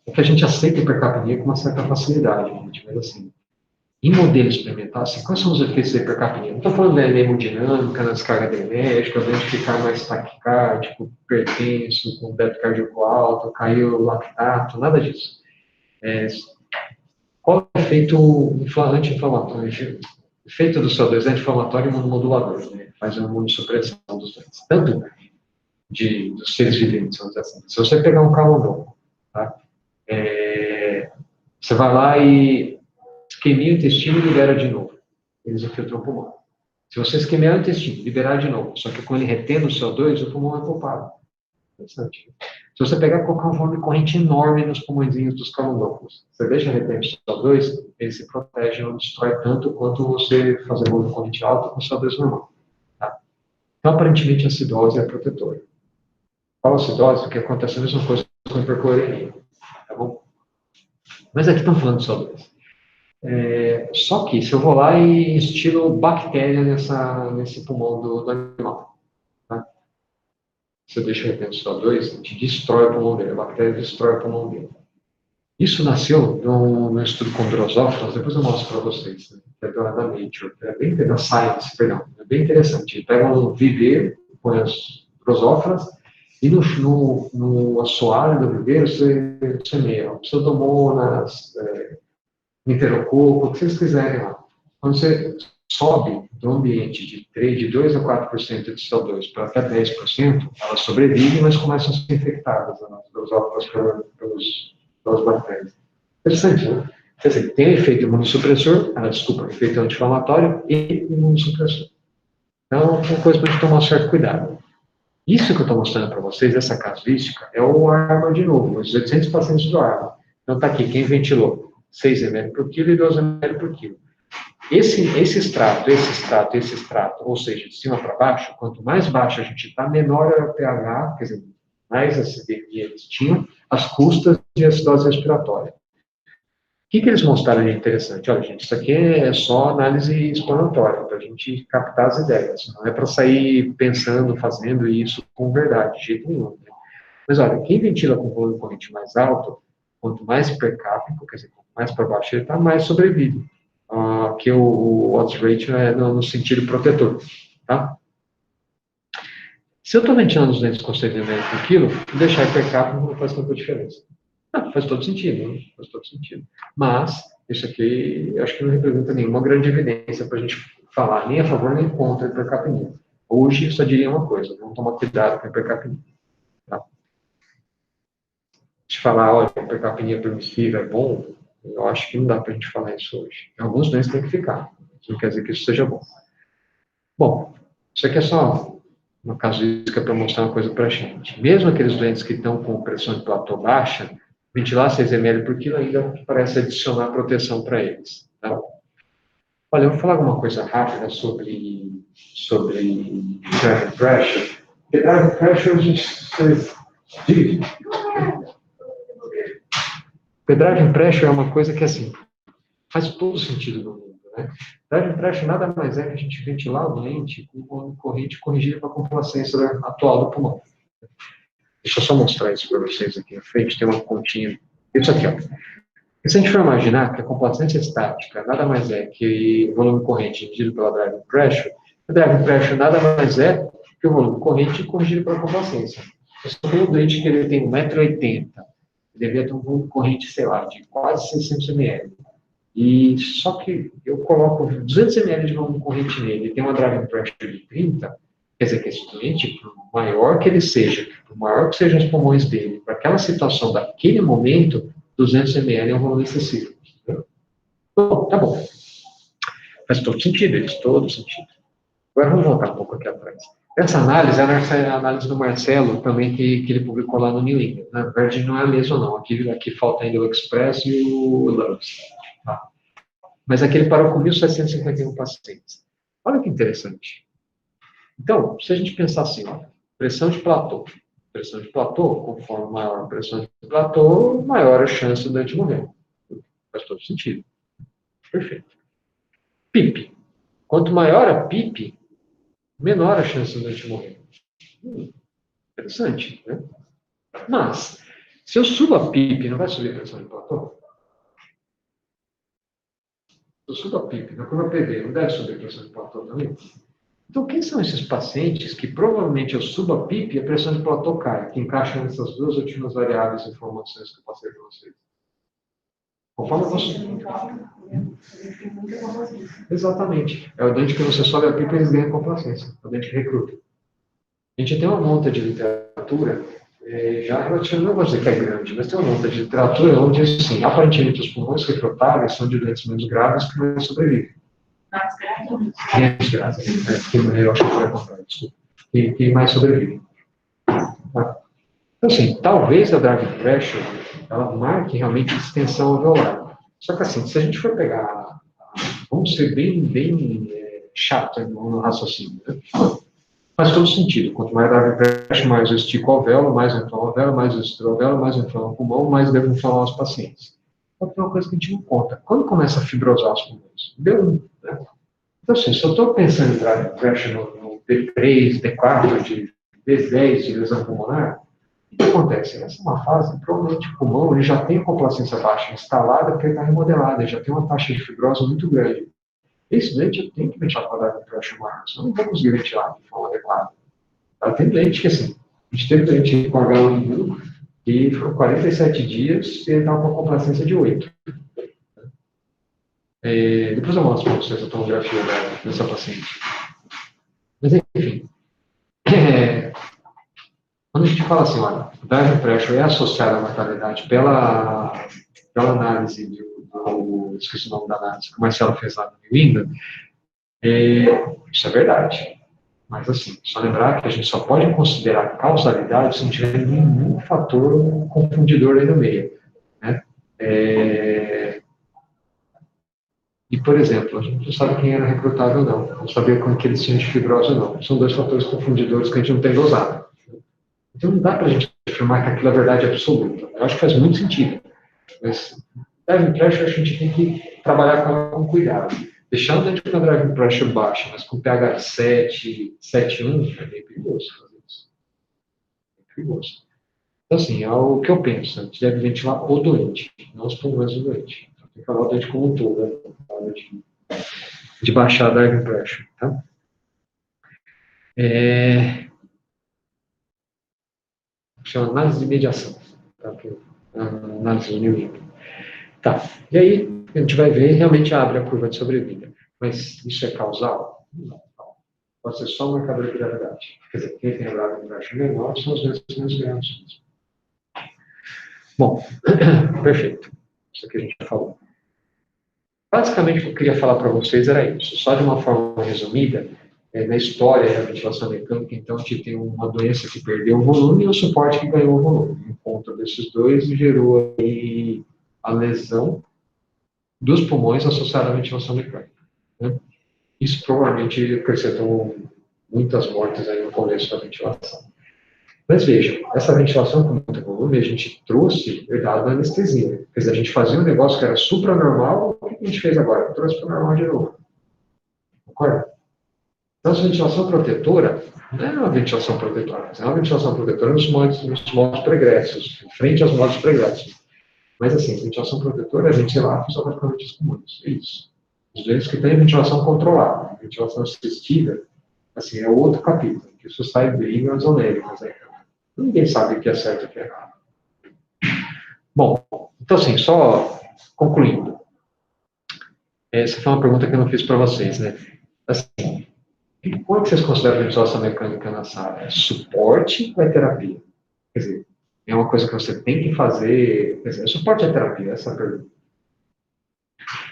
É que a gente aceita a hipercapnia com uma certa facilidade, gente, mas assim, em modelo experimental, assim, quais são os efeitos da hipercapnia? Não estou falando da hemodinâmica, na descarga adrenérgica, de ficar mais taquicárdico, hipertenso, com débito cardíaco alto, caiu o lactato, nada disso. Qual é o efeito anti-inflamatório? O efeito do CO2 é anti-inflamatório e imunomodulador, né? Faz uma imunossupressão dos doentes, tanto dos seres viventes, vamos dizer assim. Se você pegar um camundongo, tá? Você vai lá e isquemia o intestino e libera de novo. Eles infiltram o pulmão. Se você isquemiar o intestino, liberar de novo, só que com ele retendo o CO2, o pulmão é poupado. Interessante. Se você pegar colocar um volume corrente enorme nos pulmõezinhos dos camundongos, você deixa retendo o CO2, ele se protege, não destrói tanto quanto você fazer volume corrente alto com CO2 normal. Tá? Então, aparentemente, a acidose é protetora. Qual a acidose? O que acontece é a mesma coisa com a hipercloремia. Tá bom? Mas aqui estamos falando de CO2. Só que se eu vou lá e instilo bactéria nesse pulmão do animal, tá? Se eu deixo retendo CO2, a gente destrói o pulmão dele, a bactéria destrói o pulmão dele. Isso nasceu no estudo com drosófilas, depois eu mostro para vocês, né? Que é da Nature, da Science, perdão, é bem interessante. Ele pega um viveiro, põe as drosófilas, e no assoalho do viveiro você semeia pseudomonas, enterococo, o que vocês quiserem lá. Quando você sobe do ambiente de 2 a 4% de CO2 para até 10%, elas sobrevivem, mas começam a ser infectadas, as drosófilas pelas bactérias. Interessante, né? Quer dizer, tem efeito imunossupressor, efeito anti-inflamatório e imunossupressor. Então, é uma coisa para a gente tomar um certo cuidado. Isso que eu estou mostrando para vocês, essa casuística, é o ARMA de novo, os 800 pacientes do ARMA. Então, está aqui, quem ventilou? 6 ml por quilo e 12 ml por quilo. Esse extrato, ou seja, de cima para baixo, quanto mais baixo a gente está, menor é o pH, quer dizer, mais acidemia eles tinham, às custas de acidose respiratória. O que eles mostraram de interessante? Olha, gente, isso aqui é só análise exploratória, para a gente captar as ideias, não é para sair pensando, fazendo isso com verdade, de jeito nenhum. Né? Mas olha, quem ventila com volume corrente mais alto, quanto mais hipercápico, quer dizer, quanto mais para baixo ele está, mais sobrevive. Que o odds ratio é no sentido protetor, tá? Se eu estou ventilando os dentes com 6 ml por quilo, deixar hipercápico não faz tanta diferença. Não, faz todo sentido, né? Faz todo sentido. Mas, isso aqui, eu acho que não representa nenhuma grande evidência para a gente falar nem a favor nem contra a hipercapnia. Hoje, eu só diria uma coisa, vamos tomar cuidado com a hipercapnia. Tá? Se falar, olha, a hipercapnia permissiva é bom, eu acho que não dá para a gente falar isso hoje. Alguns doentes têm que ficar, isso não quer dizer que isso seja bom. Bom, isso aqui é só uma casuística para mostrar uma coisa para a gente. Mesmo aqueles doentes que estão com pressão de platô baixa, ventilar 6 ml por quilo ainda parece adicionar proteção para eles. Tá? Olha, eu vou falar alguma coisa rápida sobre drive pressure. Porque drive pressure, Diga. Porque driving pressure é uma coisa que, assim, faz todo sentido no mundo, né? Driving pressure nada mais é que a gente ventilar o doente com uma corrente corrigida para a complacência atual do pulmão. Deixa eu só mostrar isso para vocês aqui na frente, tem uma continha. Isso aqui, ó. E se a gente for imaginar que a complacência estática nada mais é que o volume corrente dividido pela driving pressure, a driving pressure nada mais é que o volume corrente corrigido pela complacência. Eu tenho um doente que ele tem 1,80 m, devia ter um volume corrente, sei lá, de quase 600 ml. E só que eu coloco 200 ml de volume corrente nele, e tem uma driving pressure de 30, quer dizer que esse doente, por maior que ele seja, por maior que sejam os pulmões dele, para aquela situação daquele momento, 200 ml é um volume excessivo. Bom, tá bom. Faz todo sentido, eles todo sentido. Agora vamos voltar um pouco aqui atrás. Essa análise é a análise do Marcelo, também, que ele publicou lá no New England. Na verdade, não é a mesma, não. Aqui falta ainda o Express e o Loves. Tá? Mas aqui ele parou com 1.751 pacientes. Olha que interessante. Então, se a gente pensar assim, ó, pressão de platô. Pressão de platô, conforme maior a pressão de platô, maior a chance do doente morrer. Faz todo sentido. Perfeito. PIP. Quanto maior a PIP, menor a chance do doente morrer. Interessante, né? Mas, se eu subo a PIP, não vai subir a pressão de platô? Se eu subo a PIP na curva PV, não deve subir a pressão de platô também? Então, quem são esses pacientes que provavelmente eu subo a PIP e a pressão de platô cai, que encaixam nessas duas últimas variáveis e informações que eu passei para vocês? Conforme você... Exatamente. É o dente que você sobe a PIP e eles ganham complacência. É o dente que recruta. A gente tem uma monta de literatura, já relativamente, não vou dizer que é grande, mas tem uma monta de literatura onde, assim, aparentemente os pulmões recrutáveis são de doentes menos graves que não sobrevivem. Mais grave? Menos graves, que eu acho que foi contrário, desculpa. Que mais sobrevivem. Tá? Então, assim, talvez a driving pressure, ela marque realmente extensão alveolar. Só que, assim, se a gente for pegar, vamos ser bem chato no raciocínio, né? Faz todo sentido. Quanto mais driving pressure, mais eu estico o alvéolo, mais eu inflamo o alvéolo, mais eu estiro o alvéolo, mais eu inflamo o pulmão, mais eu devo inflamar os pacientes. Só que é uma coisa que a gente não conta. Quando começa a fibrosar os pulmões? Deu um, né? Então, assim, se eu estou pensando em driving pressure no D3, D4, de D10 de lesão pulmonar, o que acontece? Nessa é uma fase, provavelmente o pulmão ele já tem a complacência baixa instalada porque ele está remodelado, ele já tem uma taxa de fibrose muito grande. Esse doente eu tenho que ventilar com a driving pressure maior, senão eu não vou conseguir ventilar de forma adequada. Tem doente que, assim, a gente teve doente com H1N1 e foram 47 dias e ele estava com a complacência de 8. Depois eu mostro para vocês a tomografia dessa paciente. Mas, enfim, quando a gente fala assim, olha, o driving pressure é associado à mortalidade pela análise esqueci o nome da análise que o Marcelo fez lá no New England, isso é verdade. Mas, assim, só lembrar que a gente só pode considerar causalidade se não tiver nenhum fator confundidor aí no meio, né? E, por exemplo, a gente não sabe quem era recrutado ou não sabia como que eles tinham de fibrose ou não. São dois fatores confundidores que a gente não tem dosado. Então, não dá para a gente afirmar que aquilo é verdade absoluta. Eu acho que faz muito sentido. Mas, driving pressure, a gente tem que trabalhar com cuidado. Deixar o dente com a driving pressure baixa, mas com pH de 7, 7,1, é bem perigoso fazer isso. É perigoso. Então, assim, é o que eu penso. A gente deve ventilar o doente, não os pulmões do doente. Então, tem que falar o doente como um todo, né? De baixar a driving pressure, tá? Chama análise de mediação. Tá? Análise do New England. Tá. E aí, a gente vai ver, realmente abre a curva de sobrevida. Mas isso é causal? Não. Pode ser só um marcador de gravidade. Quer dizer, quem tem a driving pressure menor são os menos graves. Bom, perfeito. Isso aqui a gente já falou. Basicamente, o que eu queria falar para vocês era isso. Só de uma forma resumida, na história da ventilação mecânica, então, a gente tem uma doença que perdeu o volume e um suporte que ganhou o volume. O encontro desses dois gerou aí a lesão dos pulmões associada à ventilação mecânica, né? Isso provavelmente acrescentou muitas mortes aí no começo da ventilação. Mas vejam, essa ventilação com muito volume, a gente trouxe herdado da anestesia. Quer dizer, a gente fazia um negócio que era supranormal, o que a gente fez agora? Trouxe para o normal de novo. Concorda? Então, essa ventilação protetora não é uma ventilação protetora, é uma ventilação protetora nos modos pregressos, em frente aos modos pregressos. Mas, assim, ventilação protetora, a gente relata fisiologicamente os comuns. É isso. Os doentes que têm ventilação controlada, ventilação assistida, assim, é outro capítulo, que isso sai bem ozonéricas, né? Ninguém sabe o que é certo e o que é errado. Bom, então, assim, só concluindo. Essa foi uma pergunta que eu não fiz para vocês, né? Assim, quando vocês consideram a ventilação mecânica na sala? É suporte ou é terapia? Quer dizer, é uma coisa que você tem que fazer. Quer dizer, suporte é terapia? Essa é a pergunta.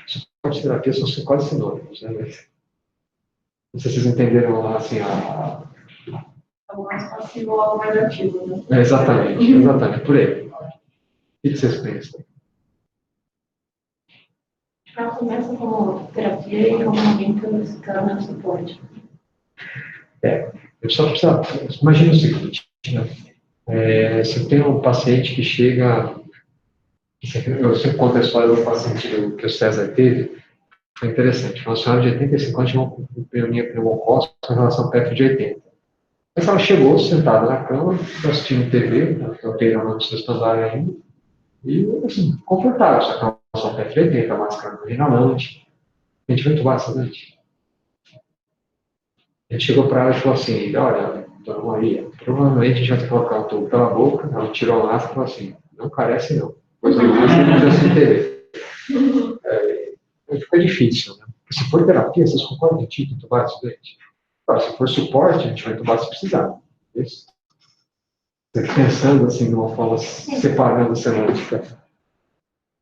Suporte e terapia são quase sinônimos, né? Mas, não sei se vocês entenderam assim Algo mais passivo ou algo mais ativo, né? exatamente, por aí. O que vocês pensam? Já começa como terapia e normalmente se torna suporte. Eu só preciso. Imagina o seguinte, né? Você tem um paciente que chega. Eu sempre conto a história do paciente que o César teve. Foi interessante. Foi uma senhora de 85 anos, tinha uma pneumonia pneumocócica com relação perto de 80. Mas ela chegou sentada na cama, assistindo TV, operando no sexto andar ainda, e, assim, confortável, só que a relação perto de 80, máscara no inalante. A gente vai entubar essa noite. A gente chegou para ela e falou assim: olha, dona Maria, provavelmente a gente vai ter que colocar um tubo pela boca. Ela tirou a máscara e falou assim: não carece não. Pois não, mas não precisa se entender. Aí fica difícil, né? Porque se for terapia, vocês concordam que tinha que entubar esse dente? Agora, se for suporte, a gente vai entubar se precisar. Isso. Pensando assim, de uma forma separando a semântica.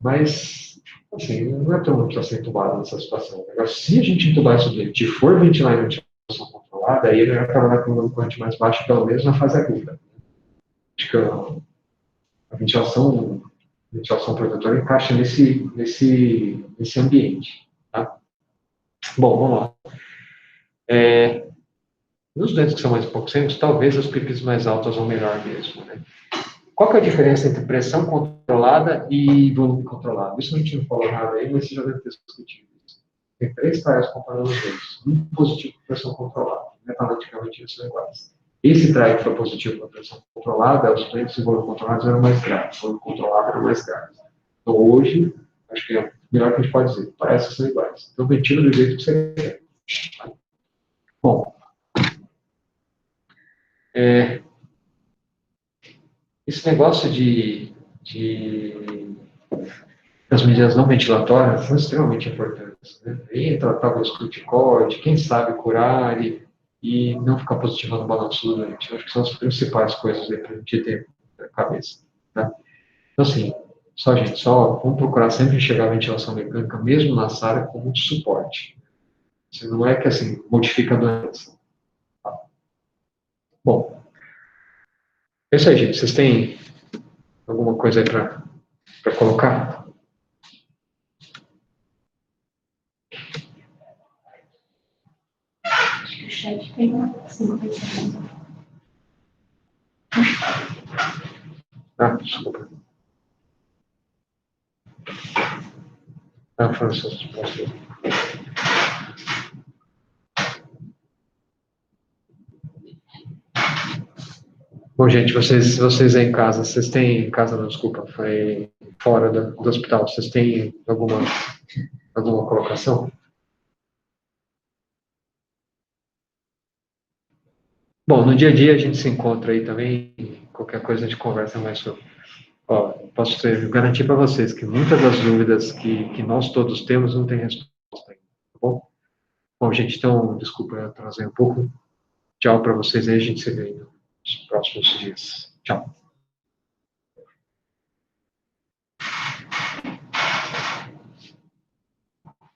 Mas, assim, não é todo mundo que precisa ser entubado nessa situação. Agora, se a gente entubar esse dente e for ventilar em ventilação controlada, aí ele vai trabalhar com um corrente mais baixo, pelo menos na fase aguda. Acho que a ventilação protetora encaixa nesse ambiente. Tá? Bom, vamos lá. Nos dentes que são mais hipoxêmicos, talvez as pipis mais altas vão melhor mesmo. Né? Qual que é a diferença entre pressão controlada e volume controlado? Isso a gente não falou nada aí, mas você já deve ter discutido isso. Tem 3 trials comparando os dois. Um positivo com pressão controlada. Metodologicamente eles são iguais. Esse trial que foi positivo com pressão controlada, os doentes em volume controlado eram mais graves. O volume controlado era mais grave. Então hoje, acho que é o melhor que a gente pode dizer. Parece que são iguais. Então ventila do jeito que você quer. Bom, esse negócio das medidas não ventilatórias são extremamente importantes. Né? Entra talvez corticoide, quem sabe curar e não ficar positivando balanço do doente. Acho que são as principais coisas aí para a gente ter na cabeça. Tá? Então, assim, vamos procurar sempre enxergar a ventilação mecânica, mesmo na área, como um suporte. Assim, não é que, assim, modifica a doença. Tá? Bom, é isso aí, gente. Vocês têm alguma coisa aí para colocar? O chat tem 5 segundos. Ah, desculpa. Ah, Francisco, posso... Bom, gente, vocês aí em casa, vocês têm, em casa não, desculpa, foi fora do hospital, vocês têm alguma colocação? Bom, no dia a dia a gente se encontra aí também, qualquer coisa a gente conversa mais sobre. Ó, posso garantir para vocês que muitas das dúvidas que nós todos temos não tem resposta ainda, tá bom? Bom, gente, então, desculpa eu atrasei um pouco. Tchau para vocês aí, a gente se vê nos próximos dias. Tchau.